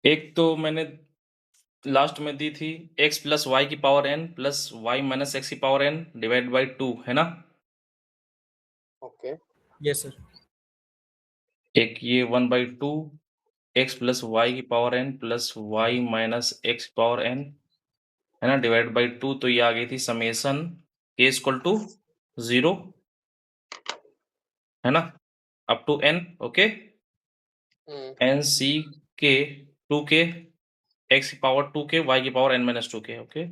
एक तो मैंने लास्ट में दी थी x प्लस वाई की power n plus y minus x की पावर n डिवाइड बाई 2, है ना? ओके। Yes sir. एक ये 1/2 x प्लस वाई की power n plus y minus x की पावर n, है ना, डिवाइड बाई 2। तो ये आ गई थी समेसन k इक्वल टू 0, है ना, up to n। Okay, N C के 2k x की पावर 2k y की power n minus 2k। Okay,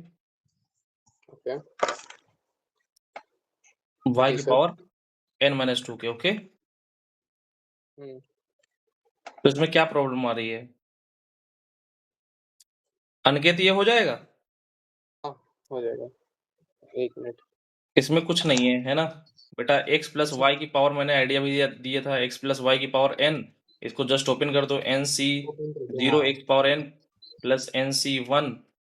okay. y जी की सर। Power n minus 2k। Okay, हम्म। तो इसमें क्या प्रॉब्लम आ रही है? अनिकेत, ये हो जाएगा? हाँ, हो जाएगा। 1 मिनट। इसमें कुछ नहीं है ना बेटा? x प्लस वाई की पावर मैंने आइडिया भी दिया था, x प्लस वाई की पावर n। इसको जस्ट ओपन कर दो, एन सी ओपन कर दिया, 0 हाँ। X power n plus N C 1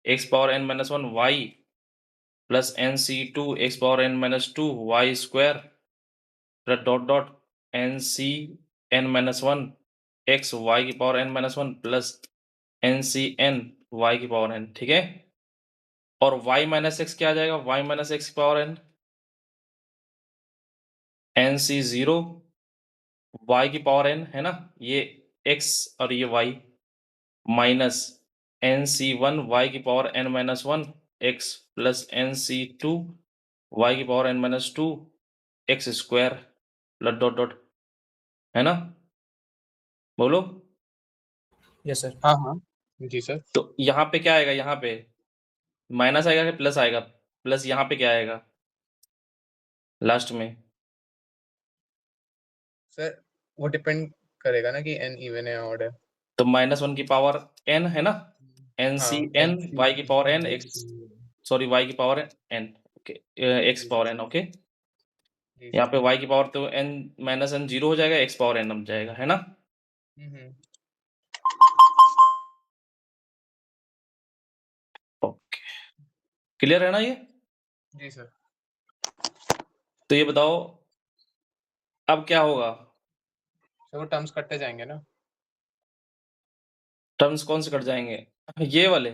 x power n minus 1 y plus N C 2 x power n minus 2 y square plus dot dot n C n minus 1 x y की power n minus 1 plus N C n y की power n। ठीक है, और y minus x क्या आ जाएगा? y minus x की power n, N C 0 y की पावर n, है ना, ये x और ये y minus N C 1 Y की power n minus 1 X plus N C 2 Y की power n minus 2 X square plus dot dot, है ना, बोलो। Yes sir. हाँ हाँ, जी सर। तो यहाँ पे क्या आएगा? यहाँ पे माइनस आएगा कि प्लस आएगा? प्लस यहाँ पे क्या आएगा लास्ट में? सर, वो डिपेंड करेगा ना कि एन इवन है ऑड है। तो माइनस 1 की पावर n, है ना, एन सी हाँ, एन NC वाई की power n x, sorry y की पावर n, ओके, एक्स जी पावर सर। n। ओके, जी यहाँ सर। पे y की पावर तो n माइनस n 0 हो जाएगा, x पावर n बन जाएगा, है ना? हम्म। ओके, क्लियर है ना ये? जी सर। तो ये बताओ अब क्या होगा? सर, वो टर्म्स कटते जाएंगे ना? टर्म्स कौन से कट जाएंगे? ये वाले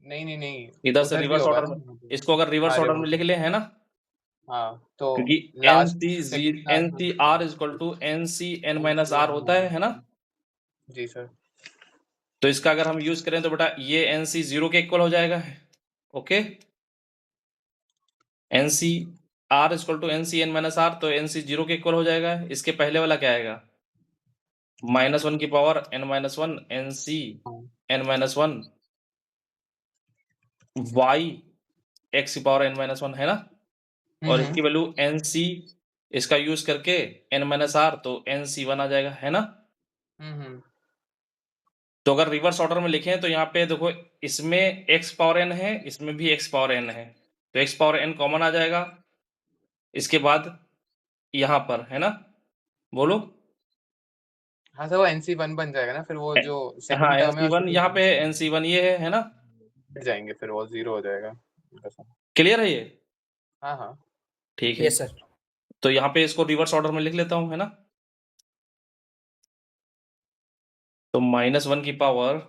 नहीं नहीं नहीं, इधर से उधर भी रिवर्स होगा ऑर्डर ना में, यहाँ पे। इसको अगर रिवर्स हाँ, ऑर्डर में लिख ले, है ना, हाँ, तो क्योंकि एन लास्ट सी से जी कितना n C r equal to n C n minus r होता है ना? जी सर। तो इसका अगर हम यूज करें तो बेटा ये एन सी 0 के इक्वल हो जाएगा। Okay, N C r equal to n C n minus r, तो एन सी 0 के इक्वल हो जाएगा। इसके पहले वाला क्या आएगा? माइनस 1 की power n minus 1 n C n minus 1 y x की पावर n माइनस 1, है ना, और हम्म। इसकी वैल्यू एन सी, इसका यूज करके n माइनस आर, तो एन सी 1 आ जाएगा, है ना? हम्म। तो अगर रिवर्स ऑर्डर में लिखें तो यहाँ पे देखो, इसमें x पावर n है, इसमें भी x पावर n है, तो x पावर n कॉमन आ जाएगा। इसके बाद यहाँ पर, है ना, बोलो। हाँ सर, वो NC1 बन जाएगा ना, फिर वो जो हाँ, सेकंड एन टर्म है सी वन उसमें यहाँ पे, एन सी वन ये है ना? हट जाएंगे, फिर वो 0 हो जाएगा। क्लियर है ये? हाँ हाँ। ठीक है, यस सर। तो यहाँ पे इसको रिवर्स ऑर्डर में लिख लेता हूँ, है ना। तो माइनस 1 की power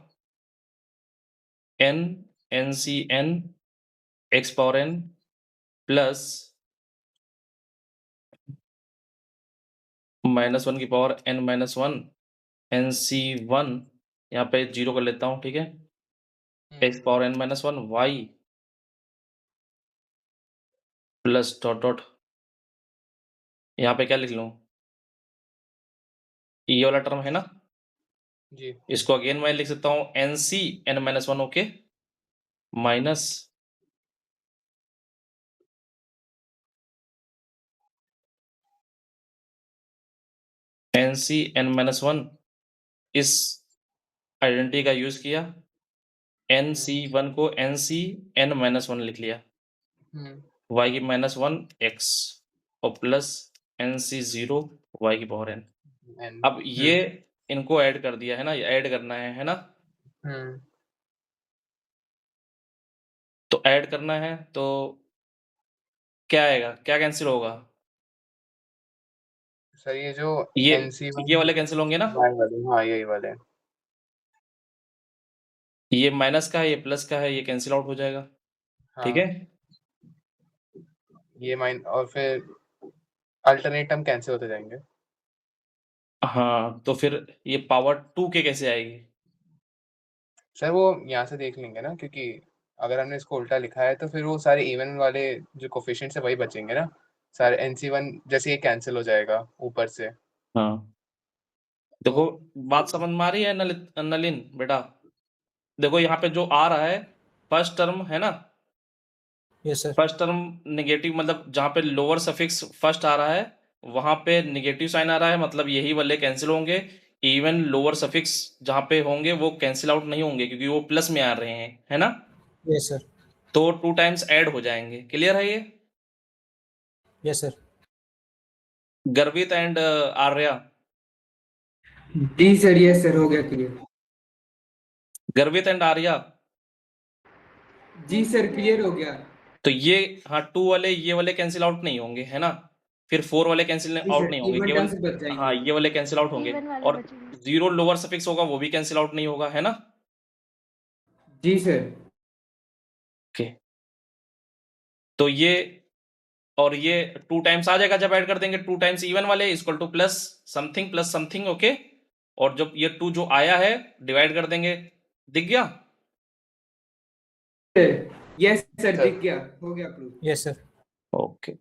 n N C n x power n plus minus 1 की power n minus 1 n C 1, यहाँ पे 0 कर लेता हूँ, ठीक है, x power n minus 1 y plus dot dot, यहाँ पे क्या लिख लूँ? ये वाला टर्म है ना, जी। इसको अगेन मैं लिख सकता हूँ n C n minus 1, okay, minus N C n minus 1, इस आइडेंटिटी का यूज किया, एन सी 1 को एन सी एन माइनस 1 लिख लिया, y की माइनस 1 एक्स और प्लस एन सी 0 वाई की पावर n। अब ये इनको ऐड कर दिया, है ना, ये ऐड करना है ना, तो ऐड करना है तो क्या आएगा, क्या कैंसिल होगा? सर, ये जो ये NC1 ये वाले कैंसिल होंगे ना? वाले, हाँ यही वाले। ये माइनस का है, ये प्लस का है, ये कैंसिल आउट हो जाएगा। ठीक है, ये माइन और फिर अल्टरनेट टर्म कैंसिल होते जाएंगे। हाँ तो फिर ये पावर 2 के कैसे आएगी? सर वो यहाँ से देख लेंगे ना, क्योंकि अगर हमने इसको उल्टा लिखा है तो फिर वो सारे इवन वाले जो कोफिशिएंट्स है वही बचेंगे ना, सारे NC1 जैसे ये कैंसिल हो जाएगा ऊपर से। हाँ देखो, बात समझ में आ रही है नलिन बेटा? देखो यहाँ पे जो आ रहा है फर्स्ट टर्म है ना, yes sir. First term negative, मतलब जहाँ पे लोअर सफिक्स फर्स्ट आ रहा है वहां पे नेगेटिव साइन आ रहा है, मतलब यही वाले कैंसिल होंगे। इवन लोअर सफिक्स जहाँ पे होंगे वो कैंसिल आउट नहीं होंगे क्योंकि वो प्लस में आ रहे हैं, है ना? Yes sir. तो 2 टाइम्स ऐड हो जाएंगे। क्लियर है ये? Yes sir. Garvit and Arya, जी सर, यस सर, हो गया क्लियर। गर्वित एंड आर्या, जी सर, क्लियर हो गया। तो ये हाँ 2 वाले ये वाले कैंसिल आउट नहीं होंगे, है ना? फिर 4 वाले कैंसिल जी आउट सर, नहीं होंगे, इवन केवल टर्म्स बच जाएंगे। हाँ ये वाले कैंसिल आउट होंगे। इवन वाले और बचेंगे। 0 लोअर सफिक्स होगा वो भी कैंसिल आउट नहीं होगा, है ना? जी सर। ओके, तो ये और ये 2 टाइम्स आ जाएगा जब ऐड कर देंगे। 2 टाइम्स इवन वाले equal two plus something, okay. और जब ये 2 जो आया है डिवाइड कर देंगे। दिख गया? Yes sir, sir. दिख गया, हो गया प्रूफ। Yes sir. ओके,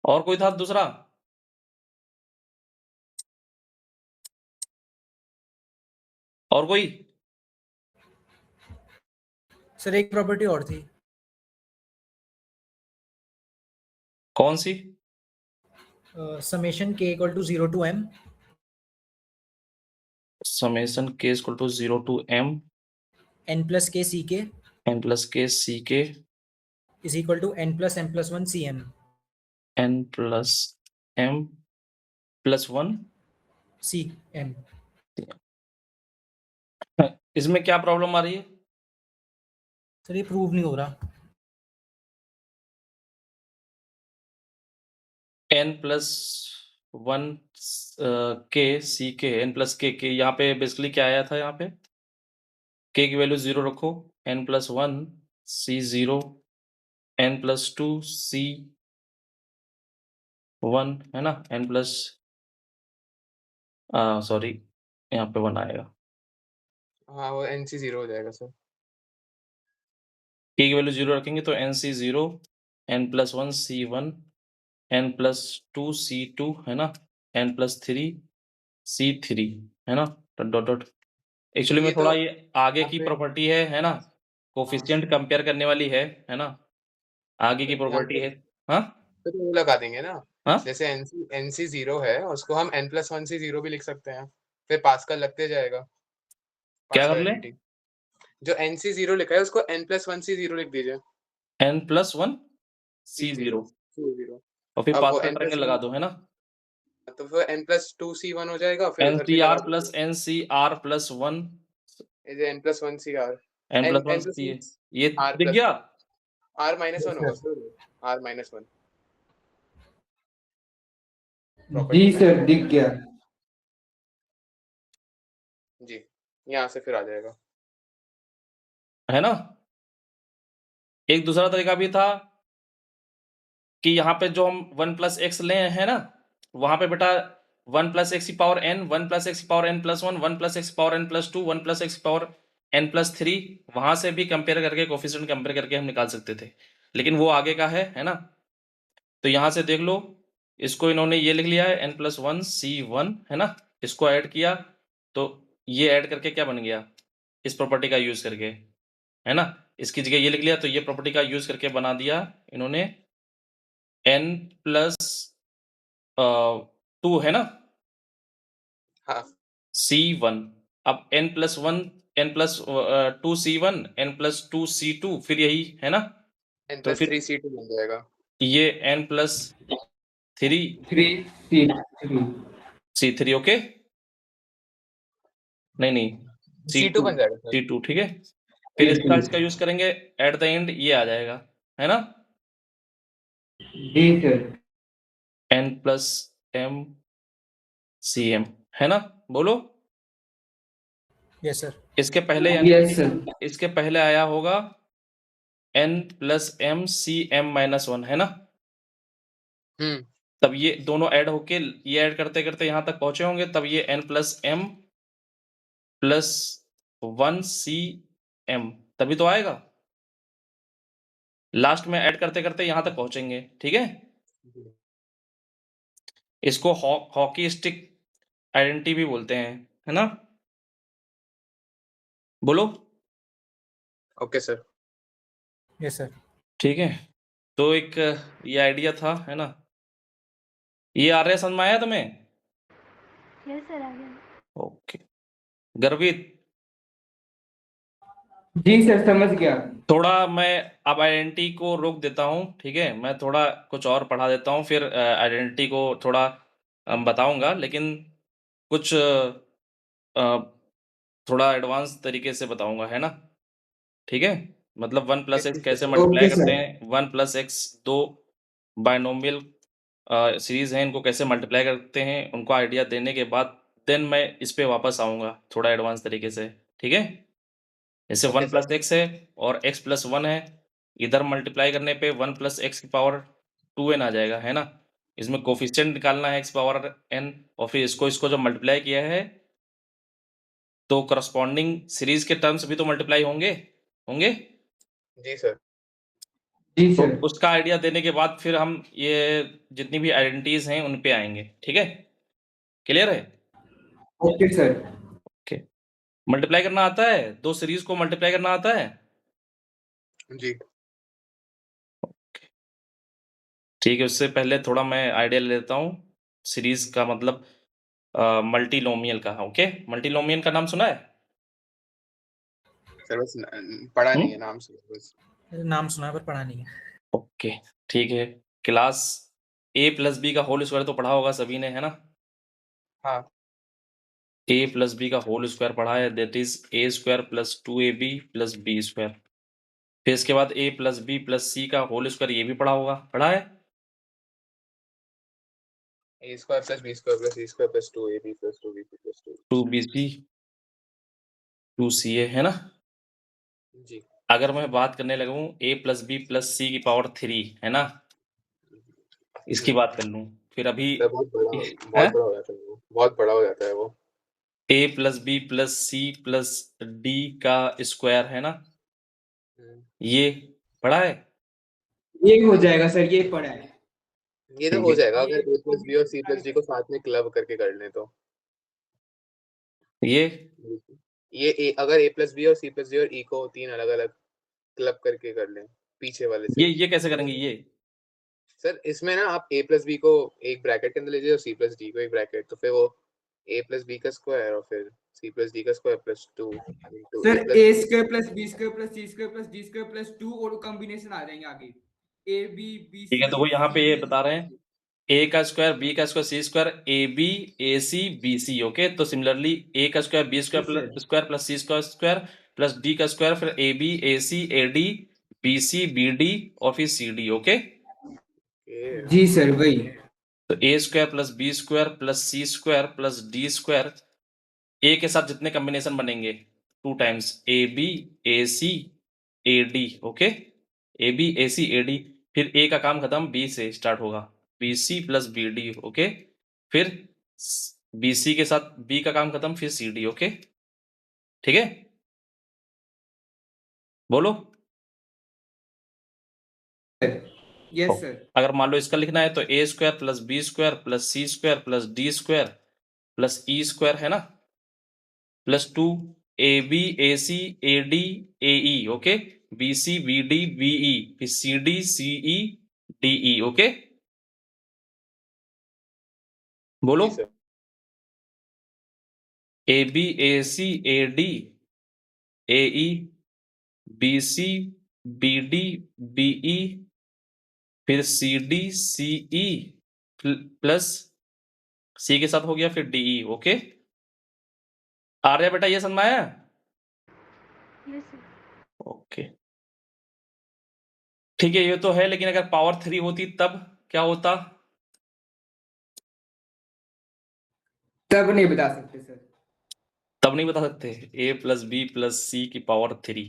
और कोई था दूसरा? और कोई? सर एक प्रॉपर्टी और थी। कौन सी? Summation k equal to 0 to m summation k equal to 0 to m n plus k c k n plus k c k is equal to n plus m plus 1 c m n plus m plus 1 c m। इसमें क्या problem आ रही है? Sir ये prove नहीं हो रहा। n plus 1 k c k n plus k यहाँ पे बेसिकली क्या आया था? यहाँ पे k की वैल्यू 0 रखो, n plus 1 c 0 n plus 2 c 1, है ना? n प्लस सॉरी यहाँ पे 1 आएगा। हाँ वो NC0 हो जाएगा सर। k की वैल्यू 0 रखेंगे तो n c 0 n plus 1 c 1 n plus 2 c 2, है ना? n प्लस 3 c 3, है ना? Dot dot. एक्चुअली में ये थोड़ा तो ये आगे की यहाँ पे प्रॉपर्टी है ना? कोफिशिएंट कंपेयर करने वाली है ना? आगे की यहाँ प्रॉपर्टी पे है। हाँ तो वो लगा देंगे ना, हाँ, जैसे NC0 है उसको हम n+1c0 भी लिख सकते हैं, फिर पास्कल लगते जाएगा। क्या पास्कल कर ले? यूनिटी जो NC0 लिखा है उसको n+1c0 लिख दीजिए। n plus 1 c C0 0 C0 और फिर अब वो पास्कल ट्रायंगल लगा n+1 दो, है ना? तो फिर n+2c1 हो जाएगा, फिर n उधर भी c लगा r प्लस दीजिए। n c r प्लस 1 ये n+1cr n प्लस 1 c ये r दिख प्लस गया? r-1 होगा सर, r-1 जी सर, दिख गया। जी, यहाँ से फिर आ जाएगा। है ना? एक दूसरा तरीका भी था कि यहाँ पे जो हम 1 प्लस एक्स ले हैं ना, वहां पे बेटा 1 प्लस एक्स की पावर n, 1 प्लस एक्स की power n plus 1, 1 plus X की power n plus 2, 1 plus X की पावर n प्लस 3, वहां से भी कंपेयर करके कोफिशिएंट कंपेयर करके हम निकाल सकते थे, लेकिन वो आगे का है ना? तो यहाँ से देख लो, इसको इन्होंने ये लिख लिया है n प्लस 1 c1, है ना? इसको ऐड किया तो ये ऐड करके क्या बन गया? इस प्रॉपर्टी का यूज करके, है ना? इसकी जगह ये लिख लिया तो ये प्रॉपर्टी का यूज करके बना दिया इन्होंने n प्लस 2, है ना? हाँ c1। अब n plus 1 n plus 2 c1 n plus 2 c2, फिर यही, है ना? तो फिर n+3c2 बन जाएगा। ये n plus 3 3c3। c3, okay? नहीं C2 c2 बन जाएगा सर। c2, ठीक है? फिर इसका यूज करेंगे एट द एंड, ये आ जाएगा, है ना? जी sir. n plus m cm, है ना? बोलो। Yes sir. इसके पहले Yes, sir. इसके पहले आया होगा n plus m c m minus 1, है ना? तब ये दोनों ऐड होके, ये ऐड करते करते यहां तक पहुंचे होंगे, तब ये n plus m plus 1 c m तभी तो आएगा। लास्ट में ऐड करते करते यहां तक पहुंचेंगे, ठीक है? इसको हॉकी स्टिक आइडेंटिटी भी बोलते हैं, है ना? बोलो। Okay sir. Yes sir. ठीक है, तो एक ये आइडिया था, है ना? ये आ रहा है, समझ में आया तुम्हें? यस सर, आ गया। ओके, गर्वित, जी सर, समझ गया। थोड़ा मैं अब आइडेंटिटी को रोक देता हूँ, ठीक है? मैं थोड़ा कुछ और पढ़ा देता हूँ, फिर आइडेंटिटी को थोड़ा बताऊंगा, लेकिन कुछ थोड़ा एडवांस तरीके से बताऊंगा, है ना? ठीक है, मतलब 1 प्लस एक्स कैसे मल्टीप्लाई Okay, करते sir. हैं, 1 प्लस एक्स दो बायनोमियल सीरीज हैं, इनको कैसे मल्टीप्लाई करते हैं, उनको आइडिया देने के बाद देन मैं इस पे वापस आऊंगा थोड़ा एडवांस तरीके से, ठीक है? जैसे Okay, 1 प्लस एक्स है और x प्लस 1 है, इधर मल्टीप्लाई करने पे 1 प्लस एक्स की पावर 2n आ जाएगा, है ना? इसमें कोफिशिएंट निकालना है x पावर n, और फिर इसको इसको जब मल्टीप्लाई किया है तो करस्पॉन्डिंग सीरीज के टर्म्स भी तो मल्टीप्लाई होंगे होंगे जी सर। जी तो सर। उसका आइडिया देने के बाद फिर हम ये जितनी भी आइडेंटिटीज हैं उन पे आएंगे, ठीक है? क्लियर है? Okay sir. ओके, मल्टीप्लाई करना आता है, दो सीरीज को मल्टीप्लाई करना आता है? जी। ठीक है, उससे पहले थोड़ा मैं आइडिया ले लेता हूँ सीरीज का, मतलब मल्टीनोमियल का। ओके, मल्टीनोमियल का नाम सुना है? सर बस पढ़ा नहीं है, हम्म? नाम सुना बस। नाम सुना है पर पढ़ा नहीं है। ओके, ठीक है। क्लास a प्लस बी का होल स्क्वायर तो पढ़ा होगा सभी ने, है ना? हाँ। a प्लस बी का होल स्क्वायर पढ़ा है, that is a square plus 2ab plus b square. फिर इसके बाद a plus B plus c का होल स्क्वायर, ये भी पढ़ा होगा, पढ़ा है? a square plus b square plus c square plus 2ab plus 2bc plus 2bc 2ca, है ना? जी। अगर मैं बात करने लगूं a plus B plus c की पावर 3, है ना, इसकी बात कर लूं, फिर अभी सर बहुत बड़ा है हो जाता है वो, बहुत बड़ा हो जाता है वो। a plus B plus c plus d का स्क्वायर, है ना, ये पढ़ा है? ये हो जाएगा सर, ये पढ़ा है। ये तो ठीक हो है, जाएगा अगर a प्लस बी और c प्लस d को साथ में क्लब करके कर लें तो। ये अगर a प्लस बी और c प्लस d और e को तीन अलग अलग क्लब करके कर लें पीछे वाले से। ये कैसे करेंगे ये? सर इसमें ना आप a प्लस बी को एक ब्रैकेट के अंदर लीजिए और c प्लस डी को एक ब्रैकेट, तो फिर वो a प्लस बी का स्क्वायर और फिर c प्लस डी का square plus 2 into sir a a plus square plus B square plus C square plus D square plus 2 और कॉम्बिनेशन आ जाएंगे आगे, ए बी बी ठीक है, सी तो वो यहाँ पे सी ये डी। बता रहे हैं a का स्क्वायर, b का square, c square, a B A c b C. Okay, तो सिमिलरली a का square, b square plus c square plus d का स्क्वायर, फिर a B A C A d b C B d और फिर सी d. Okay, जी sir, वही। तो a square plus B square plus C square plus D square, a के साथ जितने कॉम्बिनेशन बनेंगे 2 times A B A C A d. Okay, a B A C A d, फिर a का काम खत्म, b से स्टार्ट होगा, b c plus b d. Okay, फिर बी सी के साथ b का काम खत्म, फिर सी डी। ओके, ठीक है, बोलो। Yes sir. अगर मान लो इसका लिखना है तो a square plus B square plus C square plus D square plus E square, है ना, plus 2 A B A C A D A E. Okay, B C B D B E, फिर सी D C E D E. Okay, बोलो। जी sir. A B A C A D A E B C B D B E, फिर सी D C E plus सी के साथ हो गया, फिर D E. Okay, आ रहा है बेटा, ये समझ में आया? Yes sir. ओके, ठीक है, ये तो है, लेकिन अगर पावर 3 होती तब क्या होता? तब नहीं बता सकते सर। तब नहीं बता सकते a plus B plus C की पावर 3।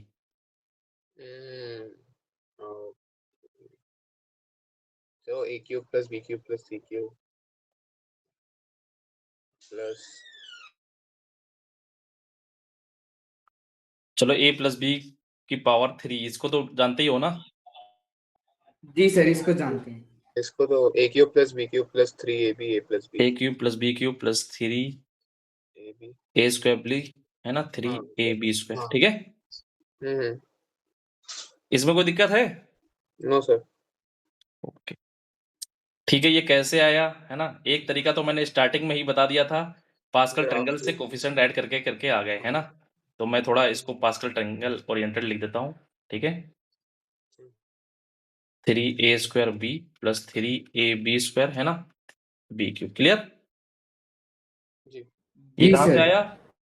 तो a cube plus b cube plus c cube plus चलो a प्लस बी की पावर 3, इसको तो जानते ही हो ना। जी सर, इसको जानते हैं। इसको तो a cube plus b cube plus 3ab a plus b a cube plus b cube plus 3 ab a square b है ना, 3 हाँ a बी स्क्वायर, हाँ ठीक है। हम्म इसमें कोई दिक्कत है? नो सर ओके ठीक है, ये कैसे आया है ना। एक तरीका तो मैंने स्टार्टिंग में ही बता दिया था, पास्कल सर, ट्रायंगल आप से कोफिशिएंट ऐड करके करके आ गए है ना। तो मैं थोड़ा इसको पास्कल ट्रायंगल ओरिएंटेड लिख देता हूँ, ठीक है। 3a square B plus 3ab square है ना, बी क्यूब। क्लियर? जी ये जी कहाँ से सर। आया?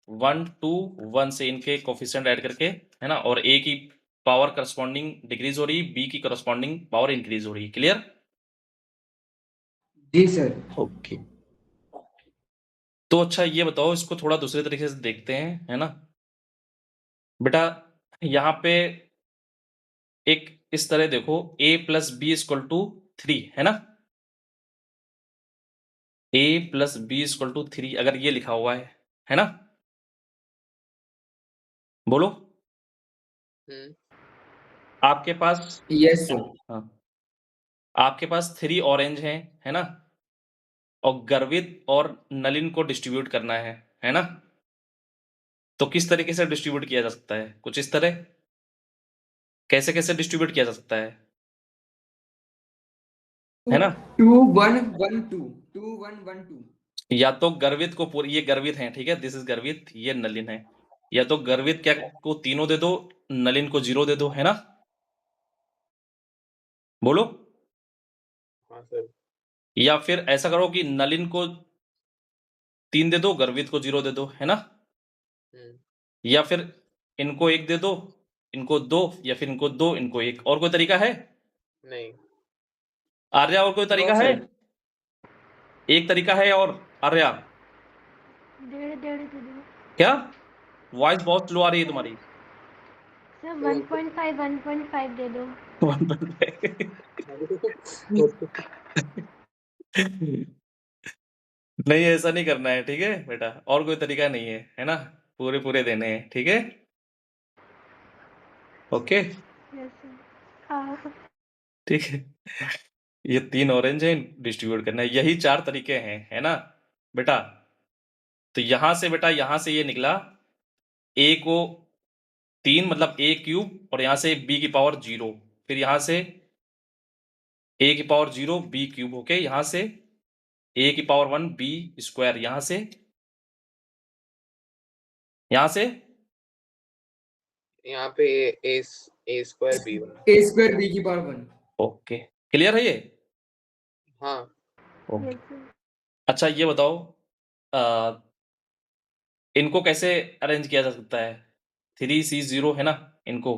1 2 1 से इनके कोफिशिएंट ऐड करके है ना, और a की पावर करस्पॉन्डिंग डिक्रीज हो रही, b की करस्पॉन्डिंग पावर इंक्रीज हो रही। क्लियर? जी सर। ओके तो अच्छा ये बताओ, इसको थोड़ा दूसरे तरीके से देखते हैं है ना। बेटा यहाँ पे एक इस तरह देखो, a plus b equal to 3 है ना, a plus b equal to 3 अगर ये लिखा हुआ है ना, बोलो। आपके पास यस सर। हाँ, आपके पास 3 ऑरेंज हैं है ना, और गर्वित और नलिन को डिस्ट्रीब्यूट करना है ना। तो किस तरीके से डिस्ट्रीब्यूट किया जा सकता है? कुछ इस तरह। कैसे कैसे डिस्ट्रीब्यूट किया जा सकता है ना। 2 1 1 2 2 1 1 2। या तो गर्वित को पूरी, ये गर्वित है ठीक है, दिस इज गर्वित, ये नलिन है। या तो गर्वित क्या को तीनों दे दो, नलिन को 0 दे दो, है ना। बोलो। हाँ सर या फिर ऐसा करो कि नलिन को 3 दे दो, गर्वित को 0 दे दो, है ना। या फिर इनको 1 दे दो, इनको 2, या फिर इनको 2 इनको 1। और कोई तरीका है नहीं आर्या? और कोई नो तरीका है? सर। एक तरीका है और आर्या। डेढ़ डेढ़ दे दो क्या वॉइस बहुत स्लो आ रही है तुम्हारी। सर। 1.5 दे दो। नहीं ऐसा नहीं करना है, ठीक है बेटा, और कोई तरीका नहीं है ना, पूरे पूरे देने हैं, ठीक है। Okay yes sir. हाँ ठीक है। ये 3 ऑरेंज है, डिस्ट्रीब्यूट करना है, यही 4 तरीके हैं है ना बेटा। तो यहां से बेटा, यहां से ये निकला a को 3 मतलब a क्यूब, और यहां से b की पावर 0, फिर यहां से a की पावर 0 b क्यूब होके यहां से a की पावर 1 b स्क्वायर, यहां से यहाँ पे a square b1 a square b की पावर 1। ओके क्लियर है ये? हाँ ओके यस सर। अच्छा ये बताओ, आ, इनको कैसे अरेंज किया जा सकता है? 3c0 है ना, इनको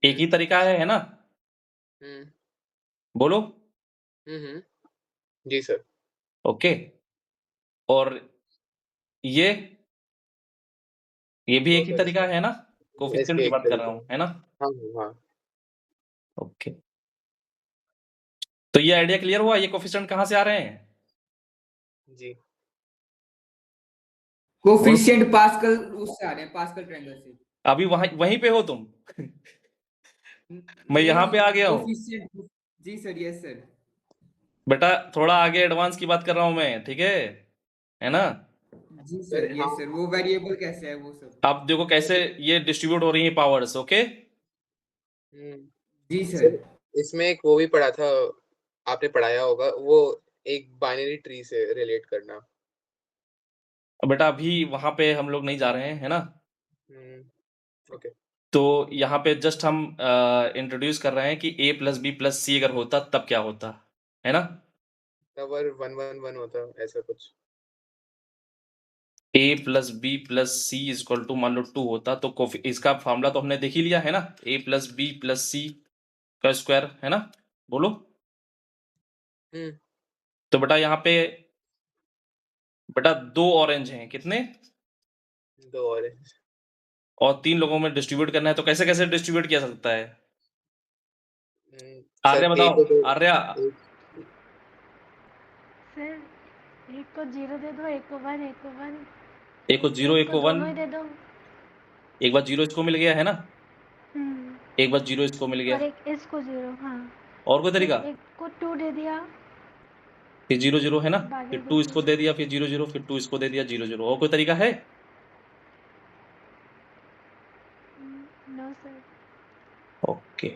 एक ही तरीका है ना। हम्म बोलो। हम्म जी सर ओके और ये भी नो एक ही सर तरीका है ना, कोफिशिएंट इसके की एक बात कर रहा तरीका हूं है ना। हाँ हाँ ओके तो ये आइडिया क्लियर हुआ, ये कोफिशिएंट कहां से आ रहे हैं? जी कोफिशिएंट पास्कल उससे आ रहे हैं, पास्कल ट्रायंगल से। अभी वहीं पे हो तुम? मैं यहाँ नहीं, पे आ गया हूँ कोफिशिएंट। जी सर, यस सर। बेटा, थोड़ा आगे एडवांस की बात कर रहा हूं मैं, ठीक है ना। जी सर सर, हाँ यस सर, वो वेरिएबल कैसे है वो सब। अब देखो कैसे ये डिस्ट्रीब्यूट हो रही है पावर्स। ओके जी सर। सर इसमें एक वो भी पढ़ा था, आपने पढ़ाया होगा वो, एक बाइनरी ट्री से रिलेट करना। बेटा अभी वहां पे हम लोग नहीं जा रहे हैं है ना। ओके तो यहाँ पे जस्ट हम इंट्रोड्यूस कर रहे हैं कि a प्लस बी प्लस सी अगर होता तब क्या होता है ना। तब 1 1 1 होता ऐसा कुछ। a plus B plus C equal to मान लो 2 होता, तो इसका फॉर्मूला तो हमने देख ही लिया है ना, a प्लस बी प्लस सी का स्क्वायर है ना। बोलो। तो बेटा यहाँ पे बेटा 2 ऑरेंज हैं, कितने? 2 ऑरेंज। और 3 लोगों में डिस्ट्रीब्यूट करना है, तो कैसे कैसे डिस्ट्रीब्यूट किया सकता है? आर्या सर बताओ, आर्या। सर एक को 0 दे दो, एक को 1, एक को 1, एक को 0 एक को 1, दोनों ही दे दो। एक बार 0 इसको मिल गया है ना, एक बार 0 इसको मिल गया। और एक इसको 0, हाँ। और कोई तरीका? एक को 2 दे दिया, फिर 0 0 है ना, बाकी फिर कुछ 2 इसको नहीं। दे दिया, फिर 0 0, फिर 2 इसको दे दिया, 0 0। और कोई तरीका है? No sir. Okay,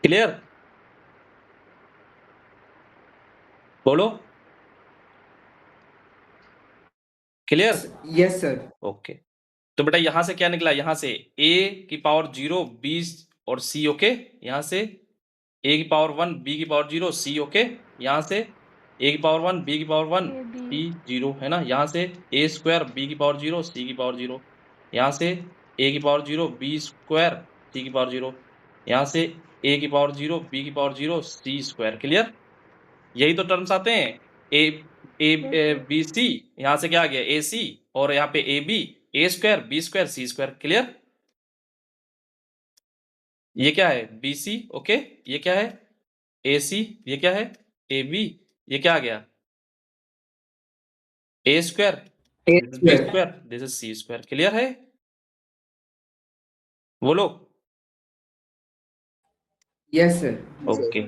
clear? बोलो, क्लियर? Yes sir. ओके, तो बेटा यहां से क्या निकला? यहां से a की पावर 0 b और c, ओके। यहां से a की पावर 1 b की पावर 0 c, ओके। यहां से a की पावर 1 b की पावर 1 A, B। c 0 है ना। यहां से a स्क्वायर b की पावर 0 c की पावर 0। यहां से a की पावर 0 b स्क्वायर c की पावर 0। यहां से a की पावर 0 b की पावर 0 c स्क्वायर। क्लियर? यही तो टर्म्स आते हैं, ए बी सी। यहां से क्या आ गया? ए सी। और यहाँ पे A B, A square B square C square. Clear? ये क्या है? बी सी, ओके। ये क्या है? A C. ये क्या है? A B. ये क्या आ गया? A square, B square, this is C square. Clear है? बोलो। Yes sir. ओके,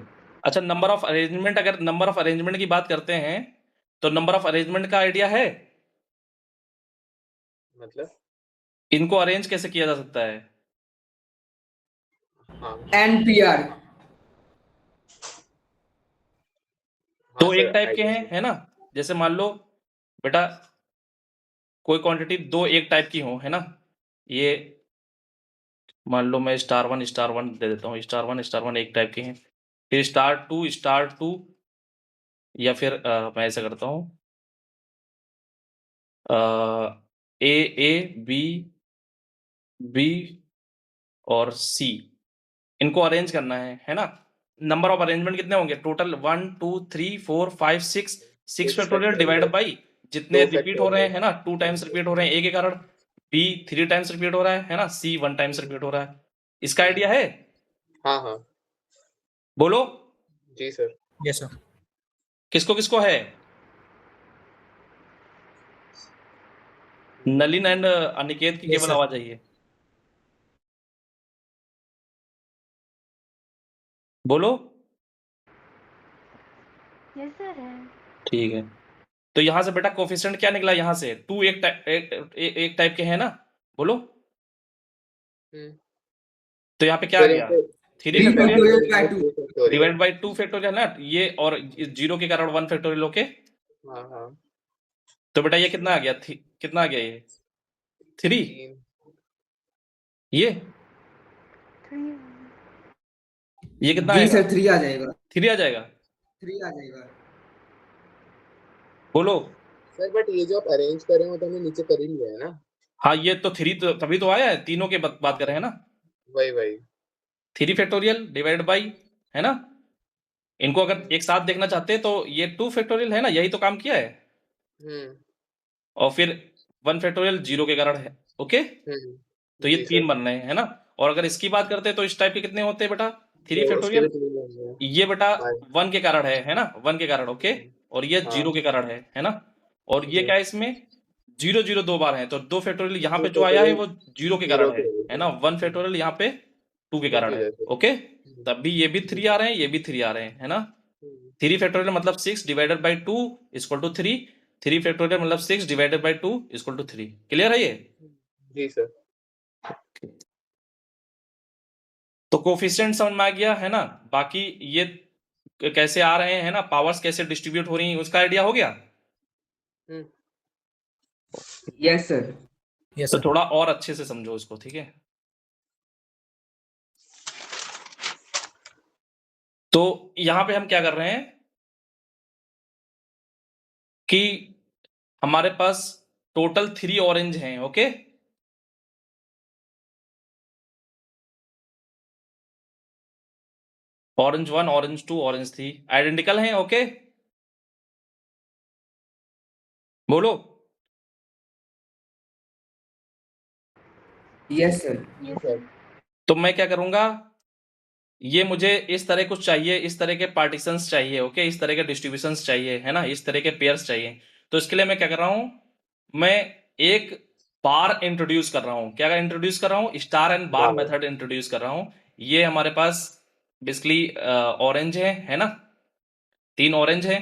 अच्छा, नंबर ऑफ अरेंजमेंट, अगर नंबर ऑफ अरेंजमेंट की बात करते हैं तो नंबर ऑफ अरेंजमेंट का आइडिया है? मतलब इनको अरेंज कैसे किया जा सकता है? हाँ NPR। दो सर एक टाइप के आइडिया हैं, है ना। जैसे मान लो बेटा कोई क्वांटिटी दो एक टाइप की हो, है ना। ये मान लो मैं स्टार वन दे देता हूँ, स्टार वन एक टाइप के हैं। फिर स्टार टू, या फिर मैं ऐसा करता हूँ, ए ए बी बी और सी, इनको अरेंज करना है ना। नंबर ऑफ अरेंजमेंट कितने होंगे टोटल? 1 2 3 4 5 6, 6 फैक्टोरियल डिवाइड बाई जितने दो रिपीट हो रहे factorial। हैं ना, 2 टाइम्स रिपीट हो रहे हैं ए के कारण, बी 3 टाइम्स रिपीट हो रहा है ना, सी 1 टाइम्स रिपीट हो रहा है। इसका आइडिया है? हाँ हाँ बोलो, जी सर। Yes sir. किसको किसको है? नलिन एंड अनिकेत की Yes, केवल sir. आवाज आई है। बोलो। यस सर है। ठीक है, तो यहां से बेटा कोफिशिएंट क्या निकला? यहां से 2 एक टाइप के हैं ना। बोलो, तो यहाँ पे क्या आ सर गया? इनको 3 3 factorial factorial by 2। factorial। Divide by 2 factorial ना, ये और 0 के कारण 1 फैक्टोरियल, ओके। हाँ हाँ तो बेटा ये कितना आ गया? कितना आ गया ये? 3। 3। ये 3। ये कितना जी आएगा? सर 3 आ जाएगा। 3 आ जाएगा। 3 आ जाएगा। बोलो। सर बट ये जो आप अरेंज कर रहे हो तो हमने नीचे कर ही लिया है ना। हाँ, ये तो 3 तो तभी तो आया है, तीनों के बात कर रहे हैं ना। वही वही 3 फैक्टोरियल डिवाइड बाई, है ना। इनको अगर एक साथ देखना चाहते हैं तो ये 2 फैक्टोरियल है ना, यही तो काम किया है। और फिर 1 फैक्टोरियल 0 के कारण है, ओके। तो ये जी 3 सर। बन रहे हैं ना। और अगर इसकी बात करते हैं तो इस टाइप के कितने होते हैं बेटा? 3 तो उसके भी फैक्टोरियल। 3 होंगे। ये बेटा हाँ 1 के कारण है ना, 1 के कारण, ओके। और ये हाँ 0 के कारण है ना। और ये जी। क्या है इसमें? 0 0 2 बार है, तो 2 फैक्टोरियल यहाँ पे दो जो आया है factorial वो 0 के जीरो कारण के है ना। 1 फैक्टोरियल यहाँ पे 2 के कारण की है, वजह से। ओके। तब भी ये भी 3 आ रहे हैं, ये भी 3 आ रहे हैं, है ना। 3 फैक्टोरियल मतलब 6 divided by 2 equal to 3। 3 factorial मतलब 6 divided by 2 equal to 3। Clear है ये? जी सर। तो कोफिशिएंट समझ में आ गया है ना। बाकी ये कैसे आ रहे हैं ना, पावर्स कैसे डिस्ट्रीब्यूट हो रही हैं, उसका आइडिया हो गया। Yes sir. Yes, तो sir. थोड़ा और अच्छे से समझो इसको, ठीक है। तो यहां पे हम क्या कर रहे हैं कि हमारे पास टोटल 3 ऑरेंज हैं, okay. Orange 1, orange 2, orange 3 identical हैं, ओके। बोलो। Yes sir. Yes sir. तो मैं क्या करूंगा, ये मुझे इस तरह कुछ चाहिए, इस तरह के पार्टीशंस चाहिए, ओके, इस तरह के डिस्ट्रीब्यूशंस चाहिए, है ना, इस तरह के पेयर्स चाहिए। तो इसके लिए मैं क्या कर रहा हूं, मैं एक बार इंट्रोड्यूस कर रहा हूं। क्या इंट्रोड्यूस कर रहा हूं, star and bar bar. Method introduce कर रहा हूं। ये हमारे पास बेसिकली ऑरेंज है ना, 3 ऑरेंज है,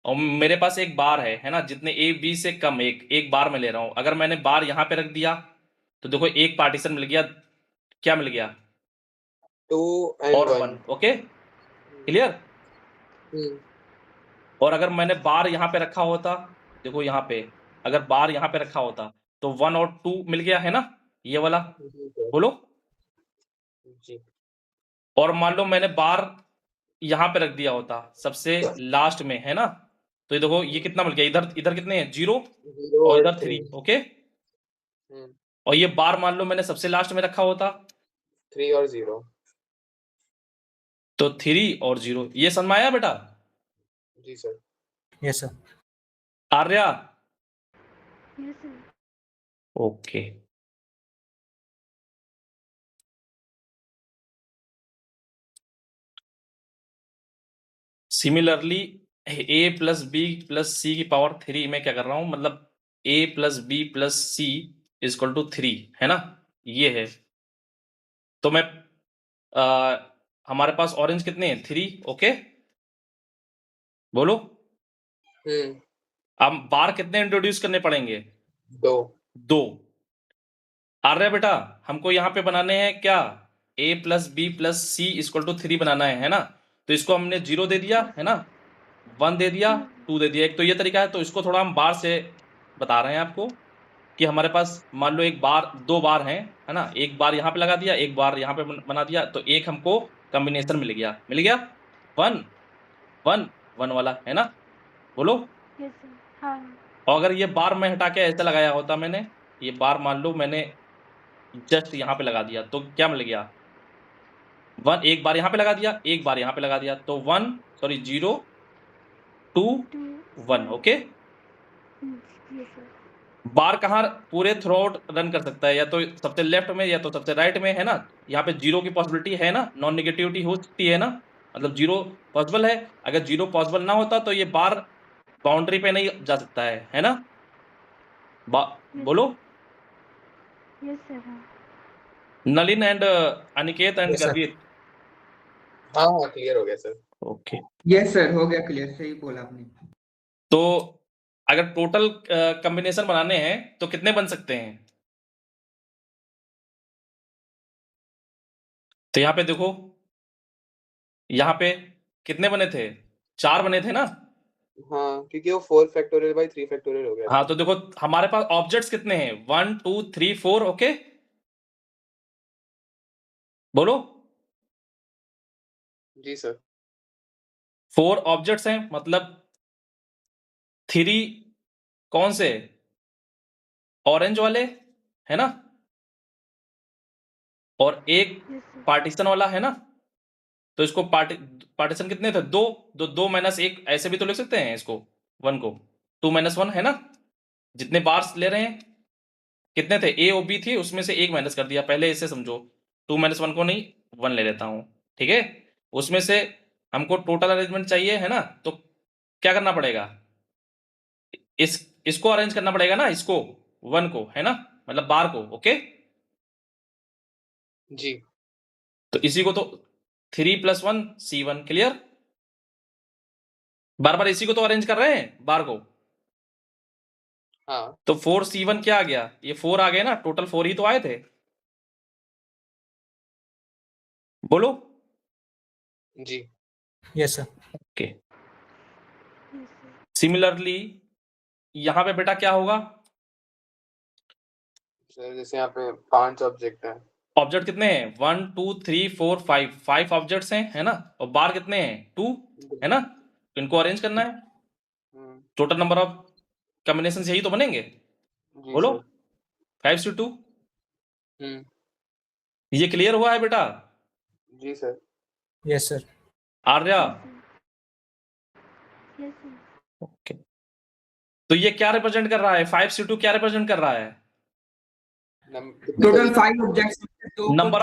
और मेरे पास एक बार है ना, जितने ए बी से कम एक बार में ले रहा हूं। अगर मैंने बार यहां पे रख दिया तो देखो एक पार्टीशन मिल गया, क्या मिल गया, 2 and और 1. 1, ओके, क्लियर। हम्म, और अगर मैंने बार यहां पे रखा होता, देखो यहां पे अगर बार यहां पे रखा होता तो 1 और 2 मिल गया, है ना, ये वाला, जी सर। बोलो। जी और मान लो मैंने बार यहां पे रख दिया होता सबसे लास्ट में, है ना, तो ये देखो ये कितना मिल गया, इधर इधर कितने हैं, 0, 0 और और इधर 3, 3. ओके। और ये बार मान लो मैंने सबसे लास्ट में रखा होता 3 और 0. तो 3 और 0, ये समझ में आया बेटा। जी sir. Yes sir. Arya, yes sir. Okay. Similarly a plus B plus C की पावर 3 में क्या कर रहा हूं, मतलब a plus B plus C equal to 3, है ना, ये है। तो मैं हमारे पास ऑरेंज कितने हैं, 3, ओके, बोलो। अब बार कितने इंट्रोड्यूस करने पड़ेंगे, 2. आर्या बेटा, हमको यहाँ पे बनाने हैं क्या, a plus B plus C equal to 3 बनाना है ना। तो इसको हमने 0 दे दिया, है ना, 1 दे दिया, 2 दे दिया। एक तो ये तरीका है, तो इसको थोड़ा हम बार से बता रहे हैं आपको कि हमारे पास मान लो एक बार, 2 बार हैं, है ना, एक बार यहाँ पे लगा दिया, एक बार यहाँ पे बना दिया, तो एक हमको कॉम्बिनेशन मिल गया 1 1 1 वाला, है ना, बोलो। Yes sir. हाँ। और अगर ये बार मैं हटा के ऐसे लगाया होता, मैंने ये बार मान लो मैंने जस्ट यहाँ पे लगा दिया, तो क्या मिल गया, 1, एक बार यहाँ पे लगा दिया, एक बार यहाँ पे लगा दिया, तो 0 2 2 1, ओके। Yes sir. बार कहाँ पूरे थ्रू आउट रन कर सकता है, या तो सबसे लेफ्ट में या तो सबसे राइट में, है ना। यहाँ पे 0 की पॉसिबिलिटी है ना, नॉन नेगेटिविटी हो सकती है ना, मतलब 0 पॉसिबल है। अगर 0 पॉसिबल ना होता तो ये बार बाउंड्री पे नहीं जा सकता है ना। बोलो। Yes sir. हाँ। Nalin and Aniket and Yes, sir. गर्वित, हाँ हाँ क्लियर हो गया सर। ओके। यस सर, हो गया क्लियर, सही बोला आपने। तो अगर टोटल कॉम्बिनेशन बनाने हैं तो कितने बन सकते हैं, तो यहाँ पे देखो, यहाँ पे कितने बने थे, 4 बने थे ना। हाँ क्योंकि वो 4 फैक्टोरियल बाई 3 फैक्टोरियल हो गया हाँ था। तो देखो हमारे पास ऑब्जेक्ट्स कितने हैं, 1 2 3 4, ओके, बोलो। जी सर। 4 ऑब्जेक्ट्स हैं, मतलब 3 कौन से, ऑरेंज वाले, है ना, और एक यस सर। पार्टीशन वाला, है ना। तो इसको पार्टीशन कितने थे, 2, 2 माइनस 1, ऐसे भी तो लिख सकते हैं इसको, 1 को 2 माइनस 1, है ना। जितने बार्स ले रहे हैं कितने थे, ए और बी थी, उसमें से एक माइनस कर दिया, पहले इसे समझो, 2 माइनस 1 को नहीं, 1 ले लेता हूं, ठीक है। उसमें से हमको टोटल अरेंजमेंट चाहिए, है ना, तो क्या करना पड़ेगा, इसको अरेंज करना पड़ेगा ना, इसको 1 को, है ना, मतलब बार को, ओके। जी तो इसी को तो 3 + 1 C1, क्लियर। बार बार इसी को तो अरेंज कर रहे हैं बार को। हाँ तो 4C1 क्या आ गया, ये 4 आ गए ना, टोटल 4 ही तो आए थे, बोलो। जी Yes, sir. Okay. Yes sir. Similarly यहां पे बेटा क्या होगा, सर जैसे यहाँ पे 5 ऑब्जेक्ट हैं। ऑब्जेक्ट कितने हैं, 1 2 3 4 5, 5 ऑब्जेक्ट्स हैं, है ना, और बार कितने हैं, 2, है ना, तो इनको अरेंज करना है, टोटल नंबर ऑफ कॉम्बिनेशन यही तो बनेंगे, जी बोलो। सर। 5 से 2, हम्म, ये क्लियर हुआ है बेटा, जी sir. Yes, sir. Arya, yes sir. Yes sir. Okay. तो ये क्या रिप्रेजेंट कर रहा है? 5C2 क्या रिप्रेजेंट कर रहा है? टोटल 5 ऑब्जेक्ट्स तो नंबर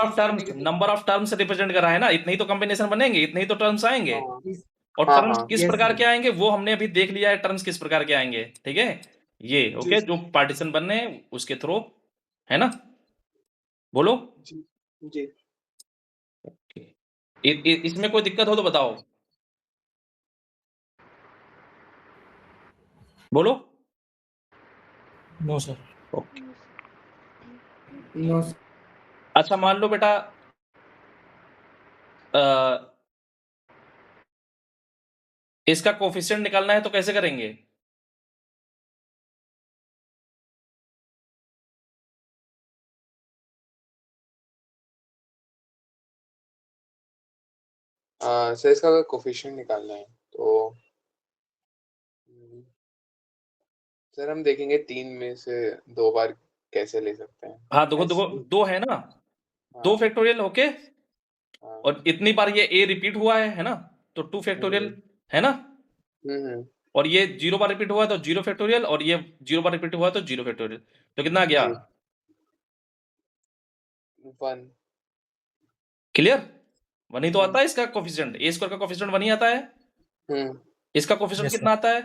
ऑफ टर्म्स रिप्रेजेंट कर रहा है ना, इतने ही तो कॉम्बिनेशन बनेंगे, इतने ही तो टर्म्स आएंगे। और हाँ, टर्म्स हाँ। किस Yes, प्रकार sir. के आएंगे वो हमने अभी देख लिया है, टर्म्स किस प्रकार के आएंगे, ठीक है। ये ओके, जो पार्टीशन बनने हैं उसके थ्रू, है ना। बोलो। जी। इसमें कोई दिक्कत हो तो बताओ, बोलो। No sir. ओके। No. अच्छा मान लो बेटा, इसका कोफिशिएंट निकालना है तो कैसे करेंगे? सर इसका अगर कोफिशिएंट निकालना है तो सर हम देखेंगे 3 में से 2 बार कैसे ले सकते हैं। हाँ देखो देखो, 2 है ना, 2 हाँ, फैक्टोरियल ओके, हाँ। और इतनी बार ये a रिपीट हुआ है ना, तो 2 फैक्टोरियल है ना, हम्म। और ये 0 बार रिपीट हुआ है तो 0 फैक्टोरियल, और ये 0 बार रिपीट हुआ है तो 0 फैक्टोरियल। तो कितना आ गया? जी। 1। क्लियर? 1 ही तो आता है इसका कोफिशिएंट, a स्क्वायर का कोफिशिएंट 1 ही आता है। हम्म। इसका कोफिशिएंट यस कितना सर। आता है?